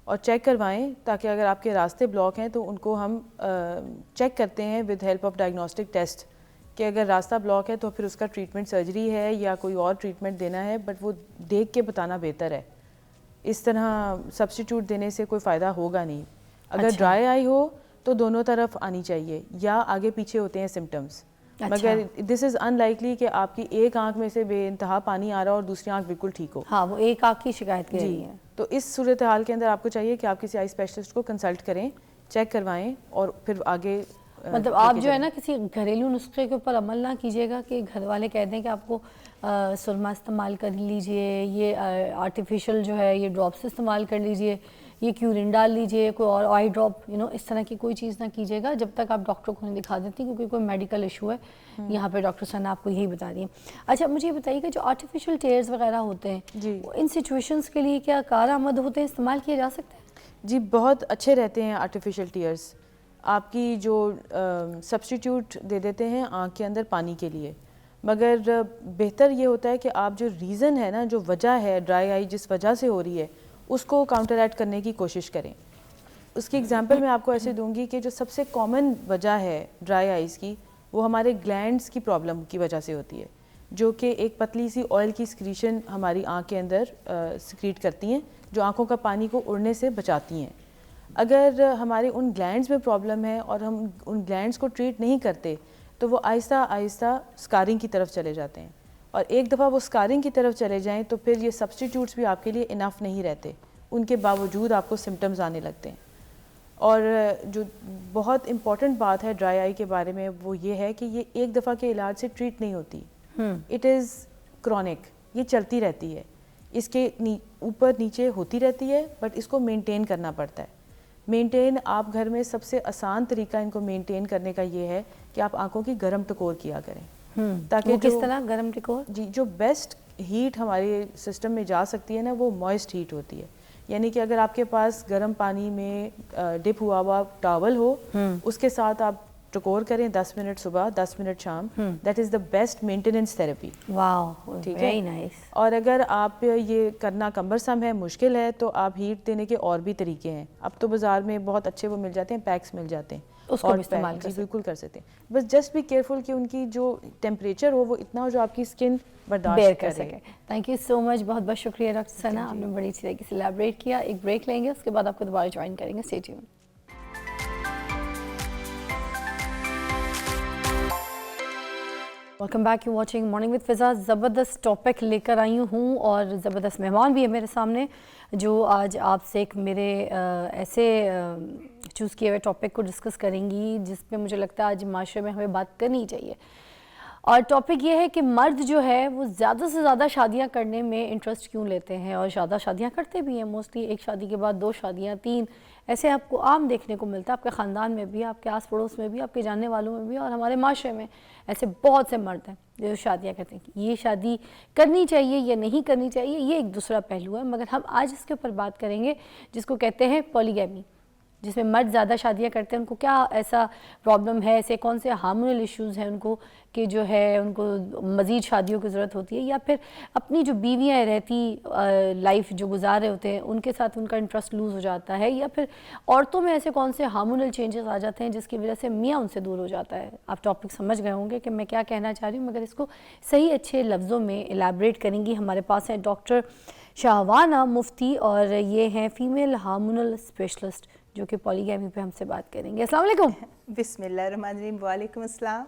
اور چیک کروائیں, تاکہ اگر آپ کے راستے بلاک ہیں تو ان کو ہم چیک کرتے ہیں with help of diagnostic test کہ اگر راستہ بلاک ہے تو پھر اس کا ٹریٹمنٹ سرجری ہے یا کوئی اور ٹریٹمنٹ دینا ہے, بٹ وہ دیکھ کے بتانا بہتر ہے. اس طرح سبسٹیٹیوٹ دینے سے کوئی فائدہ ہوگا نہیں. اگر ڈرائی آئی ہو تو دونوں طرف آنی چاہیے یا آگے پیچھے ہوتے ہیں سمٹمز, مگر دس از ان لائکلی کہ آپ کی ایک آنکھ میں سے بے انتہا پانی آ رہا اور دوسری آنکھ بالکل ٹھیک ہو. ہاں وہ ایک آنکھ کی شکایت کر رہی ہے. تو اس صورتحال کے اندر آپ کو چاہیے کہ آپ کسی آئی اسپیشلسٹ کو کنسلٹ کریں, چیک کروائیں اور پھر آگے. مطلب آپ جو ہے نا کسی گھریلو نسخے کے اوپر عمل نہ کیجیے گا کہ گھر والے کہہ دیں کہ آپ کو سرما استعمال کر لیجئے, یہ آرٹیفیشل جو ہے یہ ڈراپس استعمال کر لیجئے, یہ کیورین ڈال لیجئے, کوئی اور آئی ڈراپ اس طرح کی کوئی چیز نہ کیجیے گا جب تک آپ ڈاکٹر کو نہیں دکھا دیتی, کیونکہ کوئی میڈیکل ایشو ہے. یہاں پہ ڈاکٹر صاحب نے آپ کو یہی بتا دیا. اچھا مجھے یہ بتائیے کہ جو آرٹیفیشل ٹیئرز وغیرہ ہوتے ہیں ان سچویشنز کے لیے کیا کارآمد ہوتے ہیں, استعمال کیے جا سکتے ہیں؟ جی بہت اچھے رہتے ہیں آرٹیفیشل ٹیئرز. آپ کی جو سبسٹیٹیوٹ دے دیتے ہیں آنکھ کے اندر پانی کے لیے, مگر بہتر یہ ہوتا ہے کہ آپ جو ریزن ہے نا, جو وجہ ہے ڈرائی آئی جس وجہ سے ہو رہی ہے, اس کو کاؤنٹر ایکٹ کرنے کی کوشش کریں. اس کی ایگزامپل میں آپ کو ایسے دوں گی کہ جو سب سے کامن وجہ ہے ڈرائی آئیز کی وہ ہمارے گلینڈز کی پرابلم کی وجہ سے ہوتی ہے, جو کہ ایک پتلی سی آئل کی سکریشن ہماری آنکھ کے اندر سکریٹ کرتی ہیں جو آنکھوں کا پانی کو اڑنے سے بچاتی ہیں. اگر ہمارے ان گلینڈز میں پرابلم ہے اور ہم ان گلینڈز کو ٹریٹ نہیں کرتے تو وہ آہستہ آہستہ سکارنگ کی طرف چلے جاتے ہیں, اور ایک دفعہ وہ سکارنگ کی طرف چلے جائیں تو پھر یہ سبسٹیٹیوٹس بھی آپ کے لیے انف نہیں رہتے, ان کے باوجود آپ کو سمٹمز آنے لگتے ہیں. اور جو بہت امپورٹنٹ بات ہے ڈرائی آئی کے بارے میں وہ یہ ہے کہ یہ ایک دفعہ کے علاج سے ٹریٹ نہیں ہوتی, اٹ از کرونک, یہ چلتی رہتی ہے, اس کے اوپر نیچے ہوتی رہتی ہے, بٹ اس کو مینٹین کرنا پڑتا ہے. مینٹین آپ گھر میں سب سے آسان طریقہ ان کو مینٹین کرنے کا یہ ہے کہ آپ آنکھوں کی گرم ٹکور کیا کریں, تاکہ کس طرح گرم ٹکور؟ جی جو بیسٹ ہیٹ ہمارے سسٹم میں جا سکتی ہے نا وہ موئسٹ ہیٹ ہوتی ہے. یعنی کہ اگر آپ کے پاس گرم پانی میں ڈپ ہوا ہوا ٹاول ہو, اس کے ساتھ آپ ٹکور کریں 10 منٹ صبح 10 منٹ شام, that is the best maintenance therapy. Wow ٹھیک ویری ہے. نائس. اور اگر آپ یہ کرنا کمبرسم ہے, مشکل ہے, تو آپ ہیٹ دینے کے اور بھی طریقے ہیں. اب تو بازار میں بہت اچھے وہ مل جاتے ہیں, پیکس مل جاتے ہیں, اس کو بھی استعمال کر بالکل کر سکتے ہیں. بس جسٹ بی کیئرفل کہ ان کی جو ٹیمپریچر ہو وہ اتنا ہو جو آپ کی اسکن برداشت کر سکے. تھینک یو سو مچ, بہت بہت شکریہ ڈاکٹر ثنا, آپ نے بڑی اچھی طریقے سے ایلیبریٹ کیا. ایک بریک لیں گے, اس کے بعد آپ کو دوبارہ جوائن کریں گے. Stay tune. Welcome back, you watching morning with فضا. زبردست ٹاپک لے کر آئی ہوں اور زبردست مہمان بھی ہے میرے سامنے جو آج آپ سے ایک میرے ایسے چوز کیے ہوئے ٹاپک کو ڈسکس کریں گی جس پہ مجھے لگتا ہے آج معاشرے میں ہمیں بات کرنی چاہیے. اور ٹاپک یہ ہے کہ مرد جو ہے وہ زیادہ سے زیادہ شادیاں کرنے میں انٹرسٹ کیوں لیتے ہیں, اور زیادہ شادیاں کرتے بھی ہیں. موسٹلی ایک شادی کے بعد 2 شادیاں 3 ایسے آپ کو عام دیکھنے کو ملتا ہے, آپ کے خاندان میں بھی, آپ کے آس پڑوس میں بھی, آپ کے جاننے والوں میں بھی, اور ہمارے معاشرے میں ایسے بہت سے مرد ہیں جو شادیاں کرتے ہیں. یہ شادی کرنی چاہیے یا نہیں کرنی چاہیے یہ ایک دوسرا پہلو ہے, مگر ہم آج اس کے اوپر بات کریں گے جس کو کہتے ہیں پولیگیمی, جس میں مرد زیادہ شادیاں کرتے ہیں. ان کو کیا ایسا پرابلم ہے, ایسے کون سے ہارمونل ایشوز ہیں ان کو کہ جو ہے ان کو مزید شادیوں کی ضرورت ہوتی ہے, یا پھر اپنی جو بیویاں رہتی لائف جو گزار رہے ہوتے ہیں ان کے ساتھ ان کا انٹرسٹ لوز ہو جاتا ہے, یا پھر عورتوں میں ایسے کون سے ہارمونل چینجز آ جاتے ہیں جس کی وجہ سے میاں ان سے دور ہو جاتا ہے. آپ ٹاپک سمجھ گئے ہوں گے کہ میں کیا کہنا چاہ رہی ہوں, مگر اس کو صحیح اچھے لفظوں میں ایلیبریٹ کریں گی. ہمارے پاس ہیں ڈاکٹر شاہوانہ مفتی, اور یہ ہیں فیمیل ہارمونل اسپیشلسٹ جو کہ پولیگیمی پہ ہم سے بات کریں گے. السلام علیکم. بسم اللہ الرحمن الرحیم. وعلیکم السلام.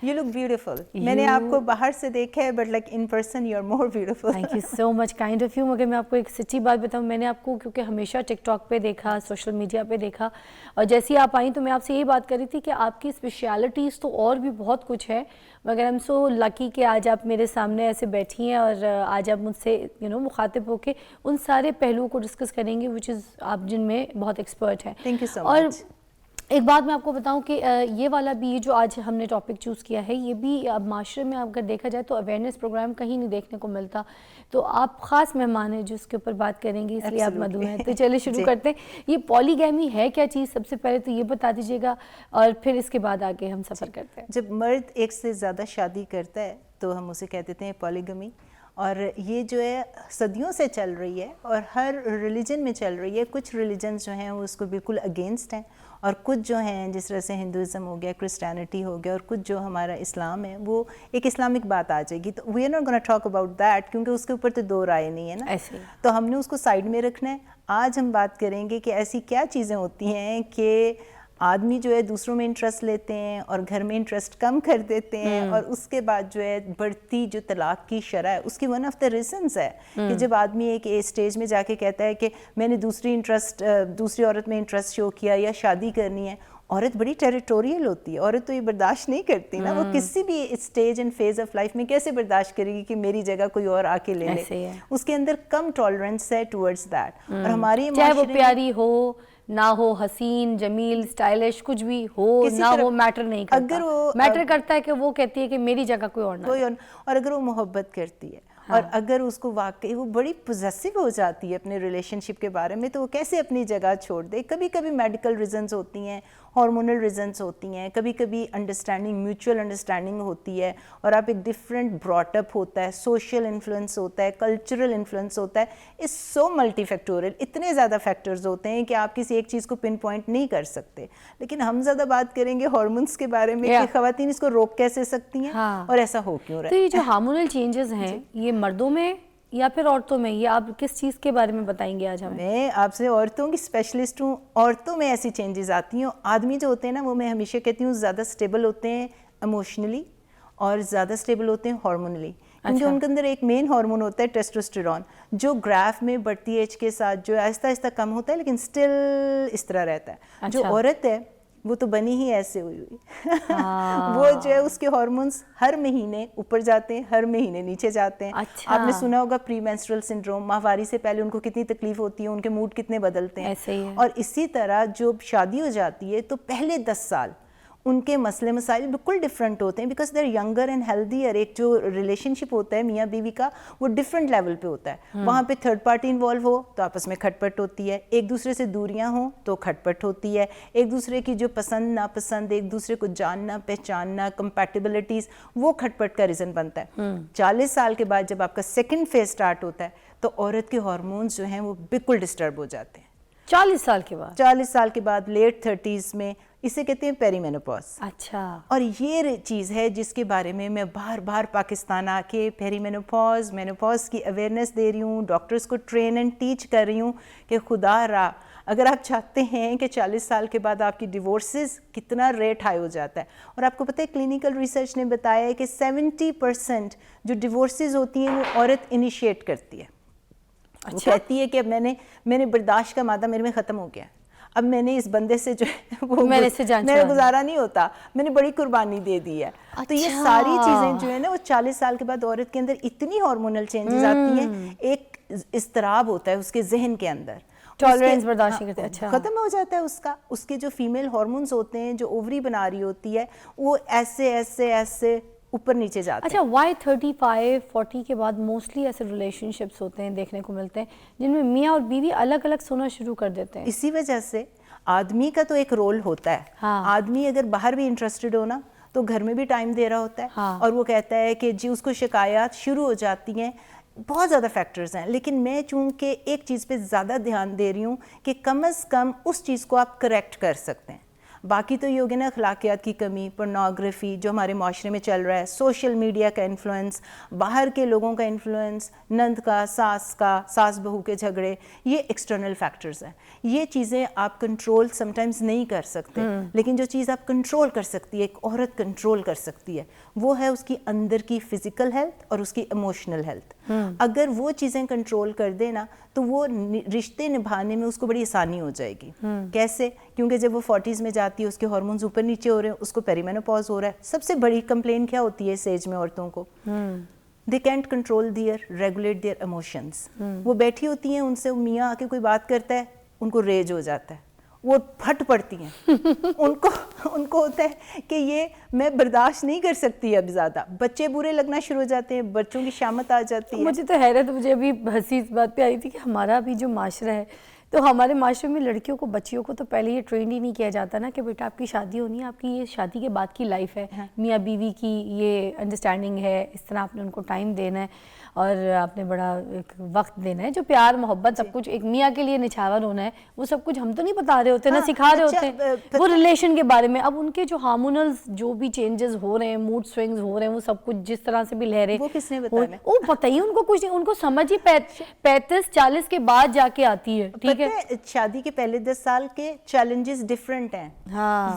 You look beautiful. میں نے آپ کو باہر سے دیکھا ہے but like in person you are more beautiful. Thank you so much, kind of you. مگر میں آپ کو ایک سچی بات بتاؤں, میں نے آپ کو کیونکہ ہمیشہ ٹک ٹاک پہ دیکھا, سوشل میڈیا پہ دیکھا, اور جیسی آپ آئیں تو میں آپ سے یہی بات کر رہی تھی کہ آپ کی اسپیشیلٹیز تو اور بھی بہت کچھ ہے, مگر آئی ایم سو لکی کہ آج آپ میرے سامنے ایسے بیٹھی ہیں اور آج آپ مجھ سے مخاطب ہو کے ان سارے پہلوؤں کو ڈسکس کریں گے وچ از آپ جن میں بہت ایکسپرٹ ہیں. تھینک یو سو اور مچ. ایک بات میں آپ کو بتاؤں کہ یہ والا بھی جو آج ہم نے ٹاپک چوز کیا ہے یہ بھی اب معاشرے میں اگر دیکھا جائے تو اویئرنیس پروگرام کہیں نہیں دیکھنے کو ملتا, تو آپ خاص مہمان ہیں جو اس کے اوپر بات کریں گے, اس لیے آپ مدعو ہیں. تو چلے شروع کرتے ہیں. یہ پولیگیمی ہے کیا چیز, سب سے پہلے تو یہ بتا دیجیے گا, اور پھر اس کے بعد آگے ہم سفر کرتے ہیں. جب مرد ایک سے زیادہ شادی کرتا ہے تو ہم اسے کہہ دیتے ہیں پولیگمی, اور یہ جو ہے صدیوں سے چل رہی ہے اور ہر ریلیجن میں چل رہی ہے. کچھ ریلیجنز جو ہیں وہ اس کو بالکل اگینسٹ ہیں, اور کچھ جو ہیں جس طرح سے ہندوازم ہو گیا, کرسچینٹی ہو گیا, اور کچھ جو ہمارا اسلام ہے وہ ایک اسلامک بات آ جائے گی. تو we are not gonna talk about that, کیونکہ اس کے اوپر تو دو رائے نہیں ہے نا, ایسے تو ہم نے اس کو سائڈ میں رکھنا ہے. آج ہم بات کریں گے کہ ایسی کیا چیزیں ہوتی ہیں کہ آدمی جو ہے دوسروں میں انٹرسٹ لیتے ہیں اور گھر میں انٹرسٹ کم کر دیتے ہیں, اور اس کے بعد جو ہے بڑھتی جو طلاق کی شرح ہے اس کی ون آف دا ریزنز ہے کہ جب آدمی ایک اسٹیج میں جا کے کہتا ہے کہ میں نے دوسری عورت میں انٹرسٹ شو کیا یا شادی کرنی ہے. عورت بڑی ٹیریٹوریل ہوتی ہے, عورت تو یہ برداشت نہیں کرتی نا, وہ کسی بھی stage and phase of life میں کیسے برداشت کرے گی کہ میری جگہ کوئی اور آ کے لے لے. اس کے اندر کم ٹالرنس ہے ٹورڈز دیٹ. اور ہماری چاہے وہ پیاری ہو نہ ہو, حسین جمیل اسٹائلش کچھ بھی ہو نہ ہو, میٹر نہیں کرتا. اگر وہ میٹر کرتا ہے کہ وہ کہتی ہے کہ میری جگہ کوئی اور نہ, اور اگر وہ محبت کرتی ہے اور اگر اس کو واقعی وہ بڑی پوزیسو ہو جاتی ہے اپنے ریلیشن شپ کے بارے میں, تو وہ کیسے اپنی جگہ چھوڑ دے. کبھی کبھی میڈیکل ریزنز ہوتی ہیں, ہارمونل ریزنز ہوتی ہیں, کبھی کبھی انڈرسٹینڈنگ میوچل انڈرسٹینڈنگ ہوتی ہے, اور آپ ایک ڈفرینٹ براٹ اپ ہوتا ہے, سوشل انفلوئنس ہوتا ہے, کلچرل انفلوئنس ہوتا ہے. اس سو ملٹی فیکٹوریل, اتنے زیادہ فیکٹرز ہوتے ہیں کہ آپ کسی ایک چیز کو پن پوائنٹ نہیں کر سکتے. لیکن ہم زیادہ بات کریں گے ہارمونس کے بارے میں کہ خواتین اس کو روک کیسے سکتی ہیں اور ایسا ہو کیوں رہا ہے. تو یہ جو ہارمونل چینجز ہیں یہ مردوں میں یا پھر عورتوں میں, یہ آپ کس چیز کے بارے میں بتائیں گے آج ہمیں؟ میں آپ سے عورتوں کی اسپیشلسٹ ہوں. عورتوں میں ایسی چینجز آتی ہیں. آدمی جو ہوتے ہیں نا وہ میں ہمیشہ کہتی ہوں زیادہ اسٹیبل ہوتے ہیں ایموشنلی اور زیادہ اسٹیبل ہوتے ہیں ہارمونلی, کیونکہ ان کے اندر ایک مین ہارمون ہوتا ہے ٹیسٹوسٹیرون, جو گراف میں بڑھتی ایج کے ساتھ جو آہستہ آہستہ کم ہوتا ہے لیکن اسٹل اس طرح رہتا ہے. جو عورت ہے وہ تو بنی ہی ایسے ہوئی وہ جو ہے اس کے ہارمونز ہر مہینے اوپر جاتے ہیں, ہر مہینے نیچے جاتے ہیں. آپ نے سنا ہوگا پری مینسٹرل سنڈروم, ماہواری سے پہلے ان کو کتنی تکلیف ہوتی ہے, ان کے موڈ کتنے بدلتے ہیں. اور اسی طرح جو شادی ہو جاتی ہے تو پہلے 10 سال ان کے مسئلے مسائل بالکل ڈفرینٹ ہوتے ہیں, because they are younger and healthy. اور ایک جو ریلیشن شپ ہوتا ہے میاں بیوی کا وہ ڈفرینٹ لیول پہ ہوتا ہے. وہاں پہ تھرڈ پارٹی انوالو ہو تو آپس میں کھٹ پٹ ہوتی ہے, ایک دوسرے سے دوریاں ہوں تو کھٹ پٹ ہوتی ہے, ایک دوسرے کی جو پسند ناپسند, ایک دوسرے کو جاننا پہچاننا, کمپیٹیبلٹیز, وہ کھٹ پٹ کا ریزن بنتا ہے. 40 سال کے بعد جب آپ کا سیکنڈ فیز سٹارٹ ہوتا ہے تو عورت کے ہارمونز جو ہیں وہ بالکل ڈسٹرب ہو جاتے ہیں. 40 سال کے بعد 40 سال کے بعد لیٹ 30s میں, اسے کہتے ہیں پیری مینوپاز. اچھا. اور یہ چیز ہے جس کے بارے میں میں بار بار پاکستان آ کے پیری مینوپاز کی اویئرنیس دے رہی ہوں, ڈاکٹرز کو ٹرین اینڈ ٹیچ کر رہی ہوں کہ خدا را اگر آپ چاہتے ہیں کہ 40 سال کے بعد آپ کی ڈیورسز کتنا ریٹ ہائی ہو جاتا ہے. اور آپ کو پتہ ہے کلینکل ریسرچ نے بتایا ہے کہ 70% جو ڈیورسز ہوتی ہیں وہ عورت انیشیٹ کرتی ہے. وہ کہتی ہے کہ اب میں نے برداشت کا مادہ میرے میں ختم ہو گیا, اب میں نے اس بندے سے جو ہے وہ میرا گزارا نہیں ہوتا, میں نے بڑی قربانی دے دی ہے. تو یہ ساری چیزیں جو ہے نا وہ 40 سال کے بعد عورت کے اندر اتنی ہارمونل چینجز آتی ہیں, ایک اضطراب ہوتا ہے اس کے ذہن کے اندر, ٹالرنس برداشت نہیں کرتے. اچھا. ختم ہو جاتا ہے اس کے جو فیمیل ہارمونز ہوتے ہیں جو اووری بنا رہی ہوتی ہے وہ ایسے ایسے ایسے اوپر نیچے جاتے ہیں. اچھا, وائی 35-40 کے بعد موسٹلی ایسے ریلیشن شپس ہوتے ہیں دیکھنے کو ملتے ہیں جن میں میاں اور بیوی الگ الگ سونا شروع کر دیتے ہیں؟ اسی وجہ سے آدمی کا تو ایک رول ہوتا ہے. آدمی اگر باہر بھی انٹرسٹڈ ہونا تو گھر میں بھی ٹائم دے رہا ہوتا ہے, اور وہ کہتا ہے کہ جی اس کو شکایات شروع ہو جاتی ہیں. بہت زیادہ فیکٹرز ہیں, لیکن میں چونکہ ایک چیز پہ زیادہ دھیان دے رہی ہوں کہ کم از کم اس چیز کو آپ کریکٹ کر سکتے ہیں. باقی تو یہ ہوگی نا اخلاقیات کی کمی, پورنوگرافی جو ہمارے معاشرے میں چل رہا ہے, سوشل میڈیا کا انفلوئنس, باہر کے لوگوں کا انفلوئنس, نند کا, ساس بہو کے جھگڑے, یہ ایکسٹرنل فیکٹرز ہیں. یہ چیزیں آپ کنٹرول سم ٹائمز نہیں کر سکتے, لیکن جو چیز آپ کنٹرول کر سکتی ہے, ایک عورت کنٹرول کر سکتی ہے, وہ ہے اس کی اندر کی فزیکل ہیلتھ اور اس کی ایموشنل ہیلتھ. اگر وہ چیزیں کنٹرول کر دے نا تو وہ رشتے نبھانے میں اس کو بڑی آسانی ہو جائے گی. کیسے؟ کیونکہ جب وہ 40s میں جاتی ہے اس کے ہارمونز اوپر نیچے ہو رہے ہیں, اس کو پیری مینوپاز ہو رہا ہے. سب سے بڑی کمپلین کیا ہوتی ہے اس ایج میں عورتوں کو؟ They can't control regulate their emotions. وہ بیٹھی ہوتی ہیں, ان سے میاں آ کے کوئی بات کرتا ہے, ان کو ریج ہو جاتا ہے, وہ پھٹ پڑتی ہیں ان کو ہوتا ہے کہ یہ میں برداشت نہیں کر سکتی اب زیادہ. بچے برے لگنا شروع ہو جاتے ہیں, بچوں کی شامت آ جاتی ہے. مجھے تو حیرت, مجھے ابھی ہنسی اس بات پہ آئی تھی کہ ہمارا بھی جو معاشرہ ہے, تو ہمارے معاشرے میں لڑکیوں کو, بچیوں کو تو پہلے یہ ٹرینڈ ہی نہیں کیا جاتا نا کہ بیٹا آپ کی شادی ہونی ہے, آپ کی یہ شادی کے بعد کی لائف ہے, میاں بیوی کی یہ انڈرسٹینڈنگ ہے, اس طرح آپ نے ان کو ٹائم دینا ہے اور آپ نے بڑا ایک وقت دینا ہے, جو پیار محبت سب کچھ ایک میاں کے لیے نچھاور ہونا ہے, وہ سب کچھ ہم تو نہیں بتا رہے ہوتے, نہ سکھا رہے ہوتے ہیں وہ ریلیشن کے بارے میں. اب ان کے جو ہارمونلز جو بھی چینجز ہو رہے ہیں, موڈ سوئنگز ہو رہے ہیں, وہ سب کچھ جس طرح سے بھی لہریں, وہ کس نے بتایا؟ وہ بتائیے ان کو کچھ نہیں, ان کو سمجھ ہی 35-40 کے بعد جا کے آتی ہے. ٹھیک ہے, شادی کے پہلے 10 سال کے چیلنجز ڈیفرنٹ ہیں.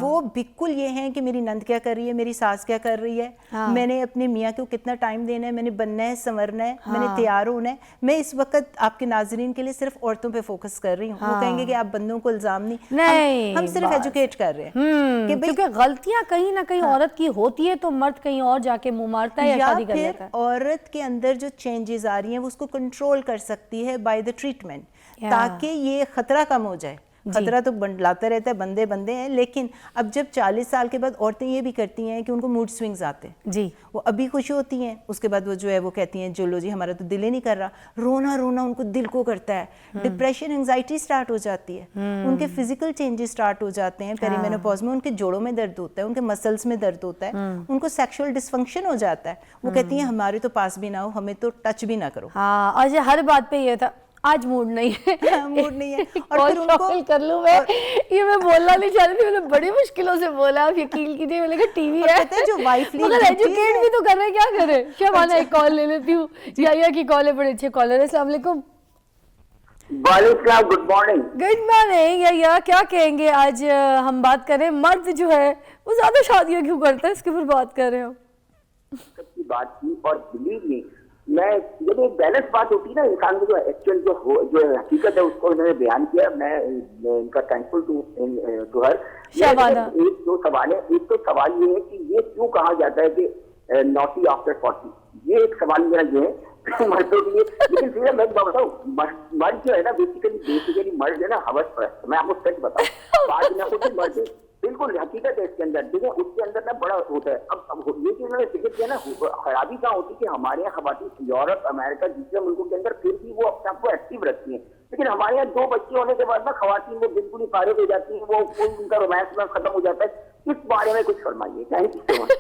وہ بالکل یہ ہیں کہ میری نند کیا کر رہی ہے, میری ساس کیا کر رہی ہے, میں نے اپنے میاں کو کتنا ٹائم دینا ہے, میں نے بننا ہے, سنورنا ہے, میں نے تیار ہونا ہے. میں اس وقت آپ کے ناظرین کے لیے صرف عورتوں پہ فوکس کر رہی ہوں. وہ کہیں گے کہ آپ بندوں کو الزام نہیں, ہم صرف ایجوکیٹ کر رہے ہیں کیونکہ غلطیاں کہیں نہ کہیں عورت کی ہوتی ہے تو مرد کہیں اور جا کے منہ مارتا ہے یا شادی کر لیتا ہے. عورت کے اندر جو چینجز آ رہی ہیں وہ اس کو کنٹرول کر سکتی ہے بائی دا ٹریٹمنٹ, تاکہ یہ خطرہ کم ہو جائے. خطرہ تو لاتا رہتا ہے, بندے ہیں, لیکن اب جب 40 سال کے بعد عورتیں یہ بھی کرتی ہیں کہ ان کو موڈ سوئنگز آتے ہیں. جی, وہ ابھی خوش ہوتی ہیں, اس کے بعد وہ جو ہے وہ کہتی ہیں جو جی ہمارا تو دل ہی نہیں کر رہا. رونا ان کو دل کو کرتا ہے, ڈپریشن, انگزائٹی سٹارٹ ہو جاتی ہے, ان کے فزیکل چینجز سٹارٹ ہو جاتے ہیں. پیری مینوپاز میں ان کے جوڑوں میں درد ہوتا ہے, ان کے مسلس میں درد ہوتا ہے, ان کو سیکشول ڈسفنکشن ہو جاتا ہے. وہ کہتی ہیں ہمارے تو پاس بھی نہ ہو, ہمیں تو ٹچ بھی نہ کرو. ہاں, آج ہر بات پہ یہ تھا, آج موڈ نہیں ہے, موڈ نہیں ہے. اور پھر ان کو کر لوں میں, یہ میں بولنا نہیں چاہ رہی تھی, میں نے بڑی مشکلوں سے بولا, آپ یقین کیجیے, میں نے کہا ٹی وی ہے جو وائفلی مگر ایجوکیٹ بھی تو کر رہے, کیا کرے. شبانہ ایک کال لے لیتی ہوں, یا کی کال ہے, بڑے اچھے کالر ہے. السلام علیکم. وعلیکم السلام, گڈ مارننگ. Good morning. یا کیا کہیں گے, آج ہم بات کریں مرد جو ہے وہ زیادہ شادیاں کیوں کرتا ہے, اس کے اوپر بات کر رہے ہو. سب کی بات کی, اور بلیو می, میں جب ایک بیلنس بات ہوتی ہے نا, انسان کو جو ایکچوئل جو حقیقت ہے اس کو انہوں نے بیان کیا, میں ان کا تھینکفل ٹو ہر. ایک دو سوال ہے. ایک تو سوال یہ ہے کہ یہ کیوں کہا جاتا ہے کہ نوٹی آفٹر 40, یہ ایک سوال میرا یہ ہے مردوں کے لیے. لیکن پھر میں بتاؤں, مرد جو ہے نا بیسیکلی مرد ہے نا ہوس پرست. میں آپ کو سچ بتاؤں, بات نہ ہوتی, مرد بالکل حقیقت ہے اس کے اندر. دیکھیں اس کے اندر نا بڑا ہوتا ہے. اب یہ کہ انہوں نے ذکر کیا نا, خرابی کہاں ہوتی ہے کہ ہمارے یہاں خواتین یورپ, امریکہ, دوسرے ملکوں کے اندر پھر بھی وہ اپنے آپ کو ایکٹیو رکھتی ہیں, لیکن ہمارے یہاں 2 بچے ہونے کے بعد نا خواتین وہ بالکل ہی فارغ ہو جاتی ہیں, وہ ان کا رومانس میں ختم ہو جاتا ہے. اس بارے میں کچھ فرمائیے. تھینک یو سو مچ.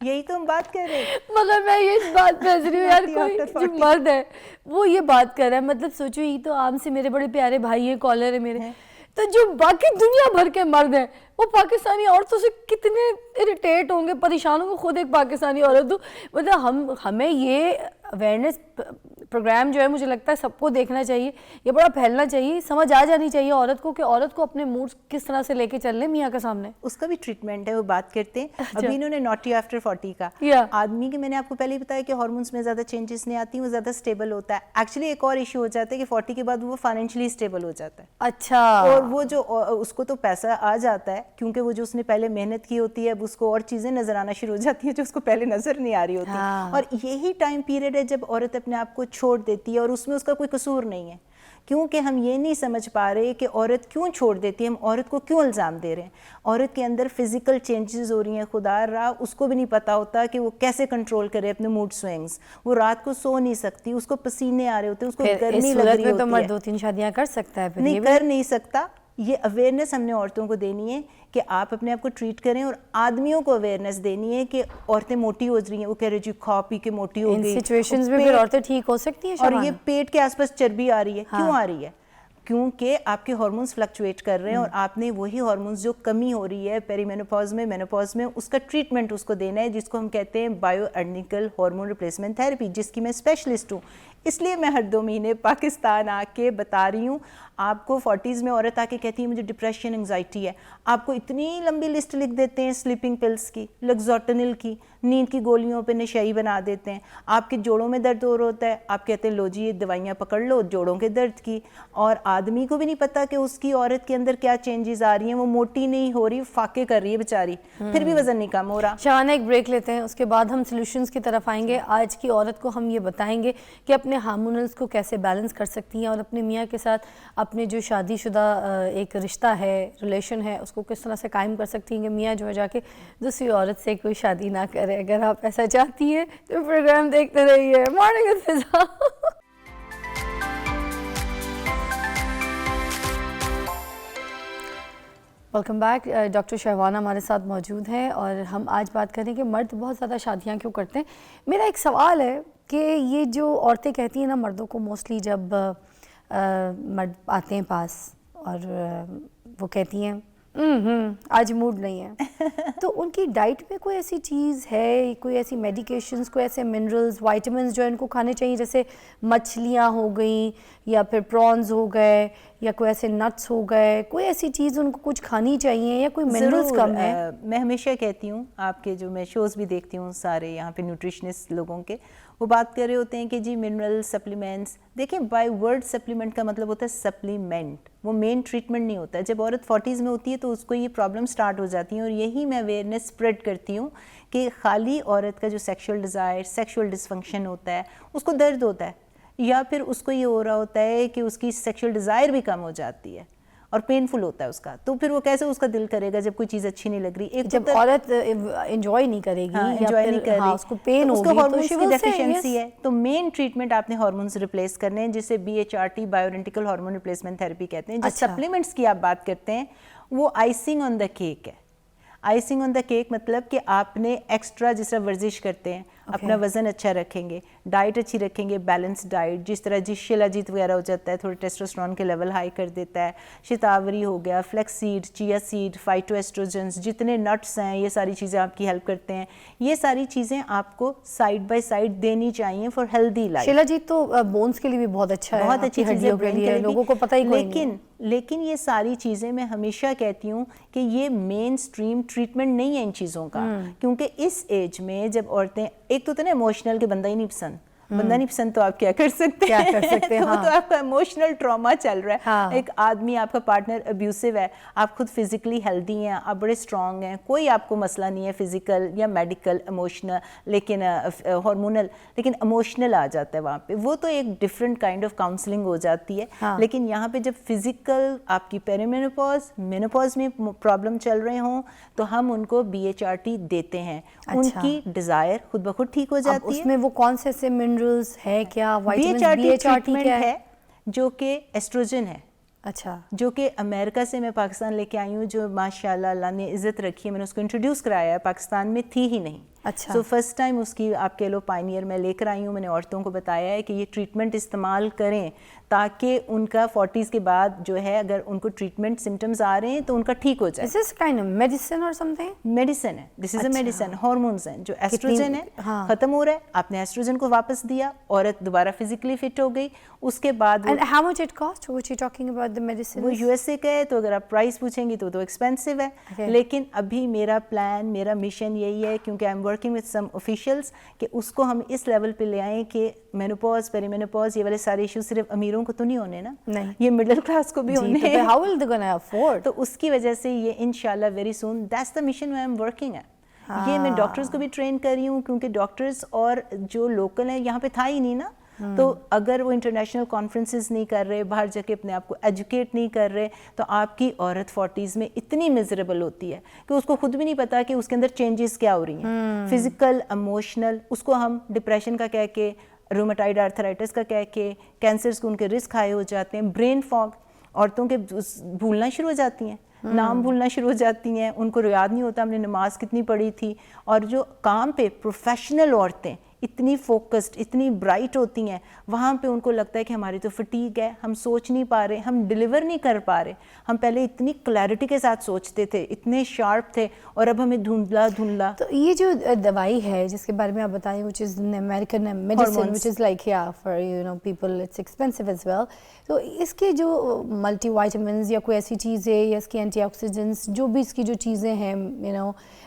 یہی تو ہم بات کر رہے ہیں. مگر میں یہ اس بات پہ ہنس رہی ہوں یار, کوئی جو مرد ہے وہ یہ بات کر رہا ہے, مطلب سوچو, یہ تو عام سے میرے بڑے پیارے بھائی ہیں, کالر ہے میرے, تو جو باقی دنیا بھر کے مرد ہیں وہ پاکستانی عورتوں سے کتنے اریٹیٹ ہوں گے, پریشان ہوں گے. خود ایک پاکستانی عورت ہوں, مطلب ہمیں یہ اویئرنیس پروگرام جو ہے مجھے لگتا ہے سب کو دیکھنا چاہیے, یہ بڑا پھیلنا چاہیے, سمجھ آ جانی چاہیے عورت کو کہ عورت کو اپنے موڈ کس طرح سے لے کے چل لیں میاں کے سامنے. اس کا بھی ٹریٹمنٹ ہے, وہ بات کرتے ہیں. ابھی انہوں نے نوٹی آفٹر 40 کا, آدمی کے میں نے آپ کو پہلے ہی بتایا کہ ہارمونس میں زیادہ چینجز نہیں آتی, وہ زیادہ اسٹیبل ہوتا ہے. ایکچولی ایک اور ایشو ہو جاتا ہے کہ 40 کے بعد وہ فائنینشلی اسٹیبل ہو جاتا ہے. اچھا, اور وہ جو اس کو تو پیسہ آ جاتا ہے, کیونکہ وہ جو اس نے پہلے محنت کی ہوتی ہے, اب اس کو اور چیزیں نظر آنا شروع ہو جاتی ہیں جو اس کو پہلے نظر نہیں آ رہی ہوتی. اور یہی ٹائم پیریڈ ہے جب عورت اپنے آپ کو چھوڑ دیتی ہے, اور اس میں اس کا کوئی قصور نہیں ہے, کیونکہ ہم یہ نہیں سمجھ پا رہے کہ عورت کیوں چھوڑ دیتی ہے, ہم عورت کو کیوں الزام دے رہے ہیں. عورت کے اندر فزیکل چینجز ہو رہی ہیں, خدا را اس کو بھی نہیں پتا ہوتا کہ وہ کیسے کنٹرول کرے اپنے موڈ سوئنگز. وہ رات کو سو نہیں سکتی, اس کو پسینے آ رہے ہوتے ہیں, اس کو گرمی لگ رہی ہوتی ہے. تو مرد 2-3 شادیاں کر سکتا ہے, نہیں کر نہیں سکتا. یہ اویئرنیس ہم نے عورتوں کو دینی ہے کہ آپ اپنے آپ کو ٹریٹ کریں, اور آدمیوں کو اویئرنیس دینی ہے کہ عورتیں موٹی ہو رہی ہیں, وہ کہہ رہے جی کھا پی کے موٹی ہو گئی. ان سچویشنز میں پھر عورتیں ٹھیک ہو سکتی ہیں. اور یہ پیٹ کے آس پاس چربی آ رہی ہے, کیوں آ رہی ہے؟ کیونکہ آپ کے ہارمونز فلکچویٹ کر رہے ہیں, اور آپ نے وہی ہارمونز جو کمی ہو رہی ہے پیری مینوپاز میں اس کا ٹریٹمنٹ اس کو دینا ہے, جس کو ہم کہتے ہیں بایو ایڈنیکل ہارمون ریپلیسمنٹ تھیراپی, جس کی میں اسپیشلسٹ ہوں. اس لیے میں ہر 2 مہینے پاکستان آ کے بتا رہی ہوں. آپ کو 40s میں عورت آ کے کہتی ہے مجھے ڈپریشن, انگزائٹی ہے, آپ کو اتنی لمبی لسٹ لکھ دیتے ہیں سلیپنگ پلس کی, لگزوٹنل کی, نیند کی گولیوں پہ نشئی بنا دیتے ہیں. آپ کے جوڑوں میں درد ہو رہا ہوتا ہے, آپ کہتے ہیں لو جی یہ دوائیاں پکڑ لو جوڑوں کے درد کی, اور آدمی کو بھی نہیں پتا کہ اس کی عورت کے اندر کیا چینجز آ رہی ہیں. وہ موٹی نہیں ہو رہی, فاقے کر رہی ہے بیچاری, پھر بھی وزن نہیں کم ہو رہا. شہانہ ایک بریک لیتے ہیں, اس کے بعد ہم سولوشنز کی طرف آئیں گے. آج کی عورت کو ہم یہ بتائیں گے کہ اپنے اپنے ہارمونلز کو کیسے بیلنس کر سکتی ہیں اور اپنے میاں کے ساتھ اپنے جو شادی شدہ ایک رشتہ ہے, ریلیشن ہے, اس کو کس طرح سے قائم کر سکتی ہیں کہ میاں جو ہے جا کے دوسری عورت سے کوئی شادی نہ کرے. اگر آپ ایسا چاہتی ہیں تو پروگرام دیکھتے رہیے مارننگ وتھ فضا. Welcome back. ڈاکٹر شہوانہ ہمارے ساتھ موجود ہیں اور ہم آج بات کریں کہ مرد بہت زیادہ شادیاں کیوں کرتے ہیں. میرا ایک سوال ہے کہ یہ جو عورتیں کہتی ہیں نا مردوں کو موسٹلی جب مرد آتے ہیں پاس اور وہ کہتی ہیں آج موڈ نہیں ہے, تو ان کی ڈائٹ میں کوئی ایسی چیز ہے, کوئی ایسی میڈیکیشنز, کوئی ایسے منرلز, وائٹامنز جو ان کو کھانے چاہیے, جیسے مچھلیاں ہو گئیں یا پھر پرانز ہو گئے یا کوئی ایسے نٹس ہو گئے, کوئی ایسی چیز ان کو کچھ کھانی چاہیے یا کوئی منرلز کم ہے؟ میں ہمیشہ کہتی ہوں, آپ کے جو میں شوز بھی دیکھتی ہوں سارے یہاں پہ نیوٹریشنسٹ لوگوں کے, وہ بات کر رہے ہوتے ہیں کہ جی منرل سپلیمنٹس. دیکھیں بائی ورڈ سپلیمنٹ کا مطلب ہوتا ہے سپلیمنٹ, وہ مین ٹریٹمنٹ نہیں ہوتا ہے. جب عورت 40s میں ہوتی ہے تو اس کو یہ پرابلم سٹارٹ ہو جاتی ہیں, اور یہی میں اویئرنیس اسپریڈ کرتی ہوں کہ خالی عورت کا جو سیکشول ڈیزائر, سیکشول ڈسفنکشن ہوتا ہے, اس کو درد ہوتا ہے, یا پھر اس کو یہ ہو رہا ہوتا ہے کہ اس کی سیکشول ڈیزائر بھی کم ہو جاتی ہے اور پینفل ہوتا ہے اس کا, تو پھر وہ کیسے اس کا دل کرے گا جب کوئی چیز اچھی نہیں لگ رہی. ایک جب عورت انجوائے نہیں کرے گی, انجوائے نہیں کر رہی, اس کو پین ہوگی, اس کو ہارمونز تو کی ڈیفیشنسی ہے, تو مین ٹریٹمنٹ آپ نے ہارمونز ریپلیس کرنے ہیں, جسے BHRT بایورنٹیکل ہارمون ریپلیسمنٹ تھراپی کہتے ہیں. جو سپلیمنٹس کی آپ بات کرتے ہیں وہ آئسنگ آن دا کیک ہے. آئسنگ آن دا کیک مطلب کہ آپ نے ایکسٹرا جس طرح ورزش کرتے ہیں, اپنا وزن اچھا رکھیں گے, ڈائٹ اچھی رکھیں گے, بیلنس ڈائٹ, جس طرح جی شیلاجیت وغیرہ ہو جاتا ہے, تھوڑے ٹیسٹوسٹرون کے لیول ہائی کر دیتا ہے, شتاوری ہو گیا, flax seed, chia seed, phytoestrogens, جتنے نٹس ہیں یہ ساری چیزیں آپ کی ہیلپ کرتے ہیں. یہ ساری چیزیں آپ کو سائڈ بائی سائڈ دینی چاہیے فار ہیلدی لائف. شیلاجیت تو بونس کے لیے بھی بہت اچھا ہے, بہت اچھی چیزیں کے لیے لوگوں کو پتہ ہی کوئی نہیں. لیکن یہ ساری چیزیں میں ہمیشہ کہتی ہوں کہ یہ مین سٹریم ٹریٹمنٹ نہیں ہے ان چیزوں کا, کیونکہ اس ایج میں جب عورتیں, ایک تو نا ایموشنل کہ بندہ ہی نہیں پسند, بندہ نہیں پسند تو آپ کیا کر سکتے ہیں, وہ تو آپ کا ایموشنل ٹراما چل رہا ہے. ایک آدمی آپ کا پارٹنر ابیوسو ہے, آپ خود فزیکلی ہیلدی ہیں, آپ بڑے اسٹرانگ ہیں, کوئی آپ کو مسئلہ نہیں ہے فزیکل یا میڈیکل ایموشنل, لیکن ہارمونل, لیکن ایموشنل آ جاتا ہے وہاں پہ, وہ تو ایک ڈفرینٹ کائنڈ آف کاؤنسلنگ ہو جاتی ہے. لیکن یہاں پہ جب فزیکل آپ کی پیریمینوپاز, مینوپاز میں پرابلم چل رہے ہوں تو ہم ان کو BHRT دیتے ہیں. ان کی ڈیزائر خود بخود ٹھیک ہو جاتی ہے. اس میں وہ کون سے منرلز ہے, کیا BHRT کیا ہے, جو کہ ایسٹروجن ہے. اچھا, جو کہ امریکہ سے میں پاکستان لے کے آئی ہوں, جو ماشاءاللہ اللہ نے عزت رکھی ہے, میں نے اس کو انٹروڈیوس کرایا ہے, پاکستان میں تھی ہی نہیں. اچھا, سو فرسٹ ٹائم اس کی آپ کہہ لو پائنیئر میں لے کر آئی ہوں. میں نے عورتوں کو بتایا ہے کہ یہ ٹریٹمنٹ استعمال کریں تاکہ ان کا 40s کے بعد جو ہے اگر ان کو ٹریٹمنٹ سمٹمز آ رہے ہیں تو ان کا ٹھیک ہو جائے. Is this kind of medicine or something? Medicine ہے, دس از اے میڈیسن. ہارمونز ہیں, جو ایسٹروجن ہے ختم ہو رہا ہے, آپ نے ایسٹروجن کو واپس دیا, عورت دوبارہ فزیکلی فٹ ہو گئی. اس کے بعد And how much it cost? What you talking about the medicine? وہ USA کا ہے, تو اگر آپ پرائس پوچھیں گی تو ایکسپینسو ہے. لیکن ابھی میرا پلان, میرا مشن یہی ہے, کیونکہ I am working with some officials, کہ اس کو ہم اس لیول پہ لے آئیں کہ مینوپاز, پیری مینوپاز, یہ والے سارے ایشوز صرف امیروں کو تو نہیں ہونے نا, یہ مڈل کلاس کو بھی ہونے ہیں. How will they gonna afford? تو اس کی وجہ سے یہ انشاءاللہ very soon, that's the mission I am working ہے. یہ میں ڈاکٹرز کو بھی ٹرین کر رہی ہوں, کیونکہ ڈاکٹرز اور جو لوکل ہیں یہاں پہ تھا ہی نہیں نا, تو اگر وہ انٹرنیشنل کانفرنسز نہیں کر رہے, باہر جا کے اپنے آپ کو ایجوکیٹ نہیں کر رہے, تو آپ کی عورت 40s میں اتنی میزریبل ہوتی ہے کہ اس کو خود بھی نہیں پتا کہ اس کے اندر چینجز کیا ہو رہی ہیں, فزیکل, ایموشنل. اس کو ہم ڈپریشن کا کہہ کے, رومیٹائڈ آرتھرائٹس کا کہہ کے, کینسرز کو ان کے رسک ہائی ہو جاتے ہیں, برین فاگ, عورتوں کے بھولنا شروع ہو جاتی ہیں, نام بھولنا شروع ہو جاتی ہیں, ان کو یاد نہیں ہوتا ہم نے نماز کتنی پڑھی تھی. اور جو کام پہ پروفیشنل عورتیں اتنی فوکسڈ, اتنی برائٹ ہوتی ہیں, وہاں پہ ان کو لگتا ہے کہ ہماری تو فٹیگ ہے, ہم سوچ نہیں پا رہے, ہم ڈیلیور نہیں کر پا رہے. ہم پہلے اتنی کلیئرٹی کے ساتھ سوچتے تھے, اتنے شارپ تھے, اور اب ہمیں دھندلا دھندلا. تو یہ جو دوائی ہے جس کے بارے میں آپ بتائیں, which is an American medicine, which is like for people it's expensive as well. تو اس کے جو ملٹی وائٹامنز یا کوئی ایسی چیزیں, یا اس کی اینٹی آکسیڈنٹس, جو بھی اس کی جو چیزیں ہیں,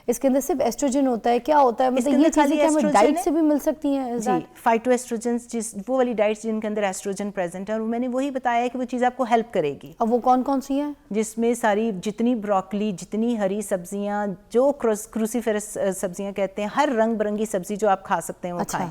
اس کے اندر صرف ایسٹروجن ہوتا ہے, کیا ہوتا ہے, مطلب یہ چیزیں کیا ہمیں ڈائٹ سے بھی مل سکتی ہیں؟ جی, فائٹو ایسٹروجنس, جس وہ والی ڈائٹس جن کے اندر ایسٹروجن پریزنٹ ہے, اور میں نے وہی بتایا ہے کہ وہ چیز آپ کو ہیلپ کرے گی. اب وہ کون کون سی ہیں؟ جس میں ساری جتنی بروکلی, جتنی ہری سبزیاں, جو کروسیفرس سبزیاں کہتے ہیں, ہر رنگ برنگی سبزی جو آپ کھا سکتے ہیں وہ کھائیں.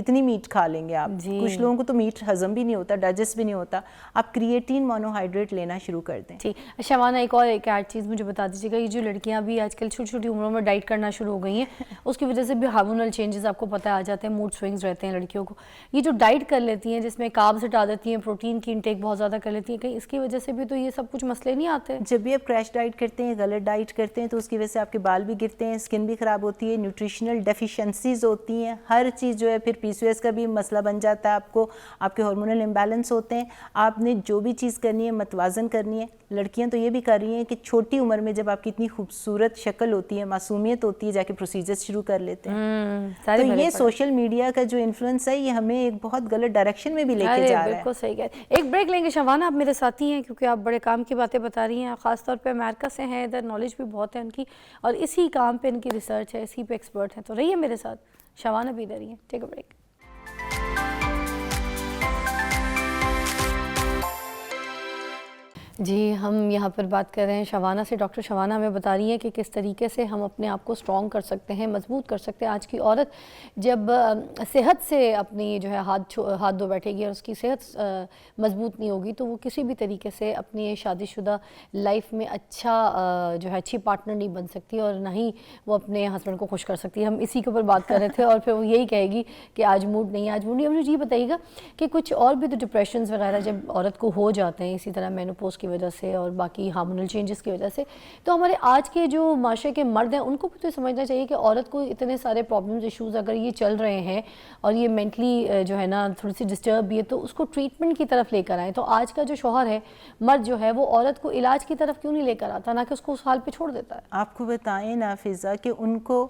کتنی میٹ کھا لیں گے آپ. جی. کچھ لوگوں کو تو میٹ ہضم بھی نہیں ہوتا, ڈائجسٹ بھی نہیں ہوتا. آپ کریٹین مونوہائیڈریٹ لینا شروع کر دیں. جی. شبانہ ایک اور ایک ایڈ چیز مجھے بتا دیجیے گا, یہ جو لڑکیاں بھی آج کل چھوٹی چھوٹی عمروں میں ڈائٹ کرنا شروع ہو گئی ہیں, اس کی وجہ سے بھی ہارمونل چینجز آپ کو پتہ آ جاتے ہیں, موڈ سوئنگز رہتے ہیں لڑکیوں کو. یہ جو ڈائٹ کر لیتی ہیں جس میں کاربز ہٹا دیتی ہیں, پروٹین کی انٹیک بہت زیادہ کر لیتی ہیں, کہیں اس کی وجہ سے بھی تو یہ سب کچھ مسئلے نہیں آتے؟ جب بھی آپ کریش ڈائٹ کرتے ہیں, غلط ڈائٹ کرتے ہیں, تو اس کی وجہ سے آپ کے بال بھی گرتے ہیں, اسکن بھی خراب ہوتی ہے, نیوٹریشنل ڈیفیشنسیز ہوتی ہیں, ہر چیز جو ہے پھر پی سی او ایس کا بھی مسئلہ بن جاتا ہے آپ کو, آپ کے ہارمونل امبیلنس ہوتے ہیں. آپ نے جو بھی چیز کرنی ہے متوازن کرنی ہے. لڑکیاں تو یہ بھی کر رہی ہیں کہ چھوٹی عمر میں جب آپ کی اتنی خوبصورت شکل ہوتی ہے, معصومیت ہوتی ہے, جا کے پروسیجرز شروع کر لیتے ہیں. تو یہ سوشل میڈیا کا جو انفلوئنس ہے یہ ہمیں ایک بہت غلط ڈائریکشن میں بھی لے کے جا رہا ہے. بالکل صحیح کہہ رہے ہیں. ایک بریک لیں گے شبانہ, آپ میرے ساتھی ہیں کیونکہ آپ بڑے کام کی باتیں بتا رہی ہیں, خاص طور پہ امریکہ سے ہیں, ادھر نالج بھی بہت ہے ان کی, اور اسی کام پہ ان کی ریسرچ ہے, اسی پہ ایکسپرٹ ہیں. تو رہیے میرے ساتھ, شبانہ بھی ادھر ہی ہیں. ٹیک اے بریک. جی, ہم یہاں پر بات کر رہے ہیں شبانہ سے. ڈاکٹر شبانہ ہمیں بتا رہی ہیں کہ کس طریقے سے ہم اپنے آپ کو اسٹرانگ کر سکتے ہیں, مضبوط کر سکتے ہیں. آج کی عورت جب صحت سے اپنی جو ہے ہاتھ دھو بیٹھے گی اور اس کی صحت مضبوط نہیں ہوگی تو وہ کسی بھی طریقے سے اپنی شادی شدہ لائف میں اچھی پارٹنر نہیں بن سکتی, اور نہ ہی وہ اپنے ہسبینڈ کو خوش کر سکتی. ہم اسی کے اوپر بات کر رہے تھے, اور پھر وہ یہی کہے گی کہ آج موڈ نہیں. اب مجھے یہ بتائیے گا کہ کچھ اور بھی تو ڈپریشنز وغیرہ جب عورت کو ہو جاتے ہیں اسی طرح مینوپوز کی وجہ سے اور باقی ہارمونل چینجز کی وجہ سے, تو ہمارے آج کے جو معاشرے کے مرد ہیں ان کو بھی تو سمجھنا چاہیے کہ عورت کو اتنے سارے پرابلمز ایشوز اگر یہ چل رہے ہیں اور یہ مینٹلی جو ہے نا تھوڑی سی ڈسٹرب بھی ہے, تو اس کو ٹریٹمنٹ کی طرف لے کر آئیں. تو آج کا جو شوہر ہے, مرد جو ہے, وہ عورت کو علاج کی طرف کیوں نہیں لے کر آتا, نہ کہ اس کو اس حال پہ چھوڑ دیتا ہے؟ آپ کو بتائیں نافذہ کہ ان کو,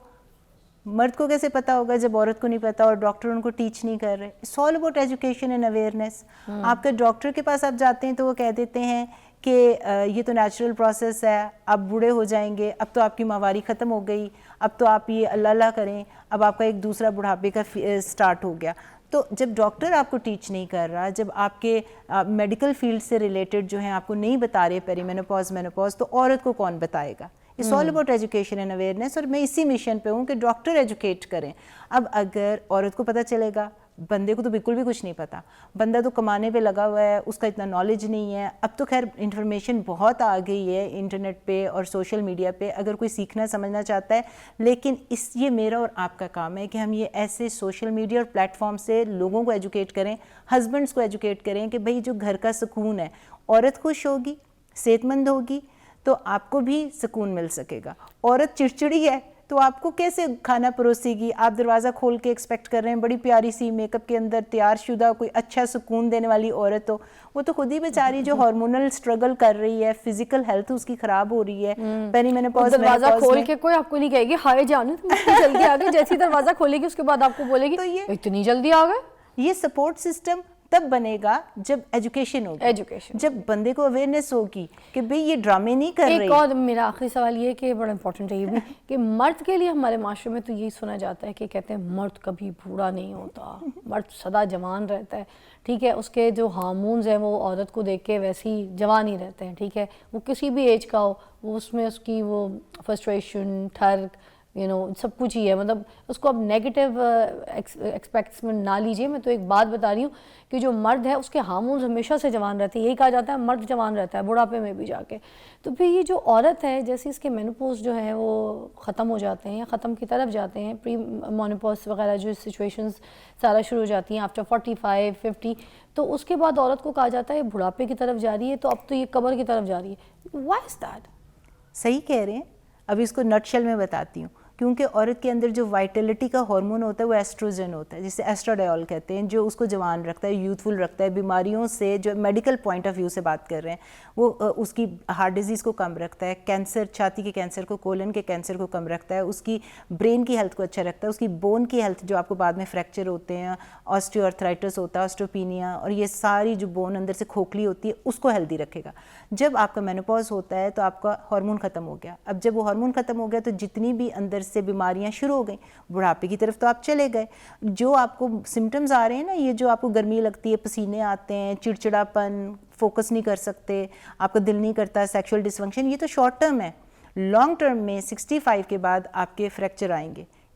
مرد کو کیسے پتا ہوگا جب عورت کو نہیں پتا اور ڈاکٹر ان کو ٹیچ نہیں کر رہے. It's all about education and awareness. آپ کے ڈاکٹر کے پاس آپ جاتے ہیں تو وہ کہہ دیتے ہیں کہ یہ تو نیچرل پروسیس ہے, آپ بوڑھے ہو جائیں گے, اب تو آپ کی ماہواری ختم ہو گئی, اب تو آپ یہ اللہ اللہ کریں, اب آپ کا ایک دوسرا بڑھاپے کا سٹارٹ ہو گیا. تو جب ڈاکٹر آپ کو ٹیچ نہیں کر رہا, جب آپ کے میڈیکل فیلڈ سے ریلیٹڈ جو ہیں آپ کو نہیں بتا رہے پیری مینوپاز, تو عورت کو کون بتائے گا؟ It's all about education and awareness. اور میں اسی مشن پہ ہوں کہ ڈاکٹر ایجوکیٹ کریں. اب اگر عورت کو پتہ چلے گا, بندے کو تو بالکل بھی کچھ نہیں پتا, بندہ تو کمانے پہ لگا ہوا ہے, اس کا اتنا نالج نہیں ہے. اب تو خیر انفارمیشن بہت آ گئی ہے انٹرنیٹ پہ اور سوشل میڈیا پہ, اگر کوئی سیکھنا سمجھنا چاہتا ہے. لیکن یہ میرا اور آپ کا کام ہے کہ ہم یہ ایسے سوشل میڈیا اور پلیٹ فارم سے لوگوں کو ایجوکیٹ کریں, ہسبینڈس کو ایجوکیٹ کریں کہ بھئی جو گھر کا سکون ہے, عورت خوش ہوگی, صحت مند ہوگی تو آپ کو بھی سکون مل سکے گا. عورت چڑچڑی ہے تو آپ کو کیسے کھانا پروسے گی؟ آپ دروازہ کھول کے ایکسپیکٹ کر رہے ہیں بڑی پیاری سی میک اپ کے اندر تیار شدہ کوئی اچھا سکون دینے والی عورت ہو. وہ تو خود ہی بیچاری جو ہارمونل اسٹرگل کر رہی ہے, فزیکل ہیلتھ اس کی خراب ہو رہی ہے, پیری مینوپاز دروازہ کھول کے کوئی آپ کو نہیں کہے گی ہائے جانو تم اتنی جلدی آ گئی, جیسی دروازہ کھولے گی اس کے بعد آپ کو بولے گی تو یہ اتنی جلدی آ گئے. یہ سپورٹ سسٹم تب بنے گا جب ایجوکیشن ہوگی, جب بندے کو اویئرنیس ہوگی کہ بھئی یہ ڈرامے نہیں کر رہے. ایک اور میرا آخری سوال یہ کہ بڑا امپورٹنٹ ہے یہ بھی کہ مرد کے لیے ہمارے معاشرے میں تو یہی سنا جاتا ہے کہ کہتے ہیں مرد کبھی بوڑھا نہیں ہوتا, مرد سدا جوان رہتا ہے. ٹھیک ہے, اس کے جو ہارمونز ہیں وہ عورت کو دیکھ کے ویسے ہی جوان ہی رہتے ہیں. ٹھیک ہے, وہ کسی بھی ایج کا ہو, وہ اس میں اس کی وہ فرسٹریشن, ٹھرک, سب کچھ ہی ہے. مطلب اس کو اب نیگیٹو ایکسپیکٹس میں نہ لیجئے. میں تو ایک بات بتا رہی ہوں کہ جو مرد ہے اس کے ہارمونز ہمیشہ سے جوان رہتے ہیں. یہی کہا جاتا ہے مرد جوان رہتا ہے بڑھاپے میں بھی جا کے. تو پھر یہ جو عورت ہے جیسے اس کے مینوپوز جو ہے وہ ختم ہو جاتے ہیں یا ختم کی طرف جاتے ہیں, پری مونوپوز وغیرہ جو سچویشنز سارا شروع ہو جاتی ہیں آفٹر 45, 50, تو اس کے بعد عورت کو کہا جاتا ہے بڑھاپے کی طرف جا رہی ہے, تو اب تو یہ قبر کی طرف جا رہی ہے. Why is that? صحیح کہہ رہے ہیں. اب اس کو نٹ شیل میں بتاتی ہوں. کیونکہ عورت کے اندر جو وائٹلٹی کا ہارمون ہوتا ہے وہ ایسٹروجن ہوتا ہے, جسے ایسٹراڈیول کہتے ہیں, جو اس کو جوان رکھتا ہے, یوتھفل رکھتا ہے. بیماریوں سے جو میڈیکل پوائنٹ آف ویو سے بات کر رہے ہیں, وہ اس کی ہارٹ ڈیزیز کو کم رکھتا ہے, کینسر, چھاتی کے کینسر کو, کولن کے کینسر کو کم رکھتا ہے, اس کی برین کی ہیلتھ کو اچھا رکھتا ہے, اس کی بون کی ہیلتھ جو آپ کو بعد میں فریکچر ہوتے ہیں, آسٹیو آرتھرائٹس ہوتا ہے, آسٹروپینیا, اور یہ ساری جو بون اندر سے کھوکھلی ہوتی ہے اس کو ہیلدی رکھے گا. جب آپ کا مینوپاز ہوتا ہے تو آپ کا ہارمون ختم ہو گیا. اب جب وہ ہارمون ختم ہو گیا تو جتنی بھی اندر سے بیماریاں شروع ہو گئیں, بڑھاپے کی طرف تو آپ چلے گئے. جو آپ کو سمٹمز آ رہے ہیں نا, یہ جو آپ کو گرمی لگتی ہے, پسینے آتے ہیں, چڑچڑاپن, فوکس نہیں کر سکتے, آپ کا دل نہیں کرتا, سیکشول ڈسفنکشن, یہ تو شارٹ ٹرم ہے. لانگ ٹرم میں 65 کے بعد آپ کے فریکچر آئیں گے.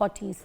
40s।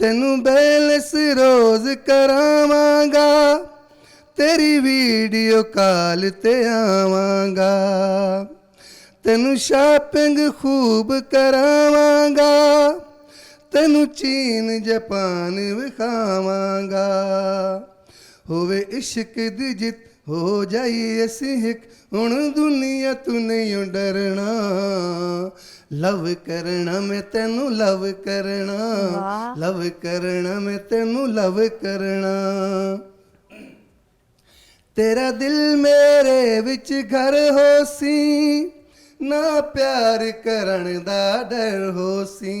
ਤੈਨੂੰ ਬੈਲੈਂਸ ਰੋਜ਼ ਕਰਾਵਾਂਗਾ, ਤੇਰੀ ਵੀਡੀਓ ਕਾਲ ਤੇ ਆਵਾਂਗਾ, ਤੈਨੂੰ ਸ਼ਾਪਿੰਗ ਖੂਬ ਕਰਾਵਾਂਗਾ, ਤੈਨੂੰ ਚੀਨ ਜਾਪਾਨ ਵਿਖਾਵਾਂਗਾ, ਹੋਵੇ ਇਸ਼ਕ ਦੀ ਜਿੱਤ ਹੋ ਜਾਈ ਅਸੀਂ ਇੱਕ, ਹੁਣ ਦੁਨੀਆ ਤੂੰ ਨਹੀਂ ਡਰਨਾ, ਲਵ ਕਰਨਾ ਮੈਂ ਤੈਨੂੰ ਲਵ ਕਰਨਾ, ਲਵ ਕਰਨਾ ਮੈਂ ਤੈਨੂੰ ਲਵ ਕਰਨਾ, ਤੇਰਾ ਦਿਲ ਮੇਰੇ ਵਿੱਚ ਘਰ ਹੋਸੀ, ਨਾ ਪਿਆਰ ਕਰਨ ਦਾ ਡਰ ਹੋਸੀ,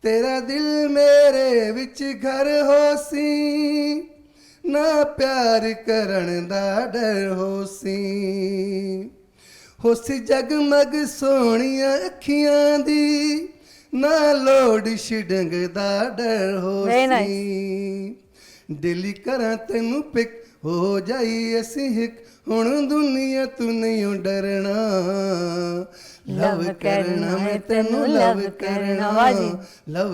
ਤੇਰਾ ਦਿਲ ਮੇਰੇ ਵਿੱਚ ਘਰ ਹੋਸੀ, ਨਾ ਪਿਆਰ ਕਰਨ ਦਾ ਡਰ ਹੋਸੀ, ਹੋਸੀ ਜਗਮਗ ਸੋਹਣੀਆਂ ਅੱਖੀਆਂ ਦੀ, ਨਾ ਲੋੜ ਛਿੜੰਗ ਦਾ ਡਰ ਹੋਸੀ, ਦਿਲੀ ਕਰਾਂ ਤੈਨੂੰ ਪਿਕ ਹੋ ਜਾਈ ਅਸੀਂ ਇੱਕ, ਹੁਣ ਦੁਨੀਆ ਤੂੰ ਨਹੀਂ ਡਰਨਾ, ਲਵ ਕਰਨਾ ਮੈਂ ਤੈਨੂੰ ਲਵ ਕਰਨਾ, ਲਵ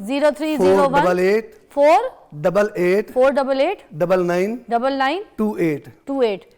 0301 488 488 99 99 28।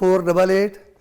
488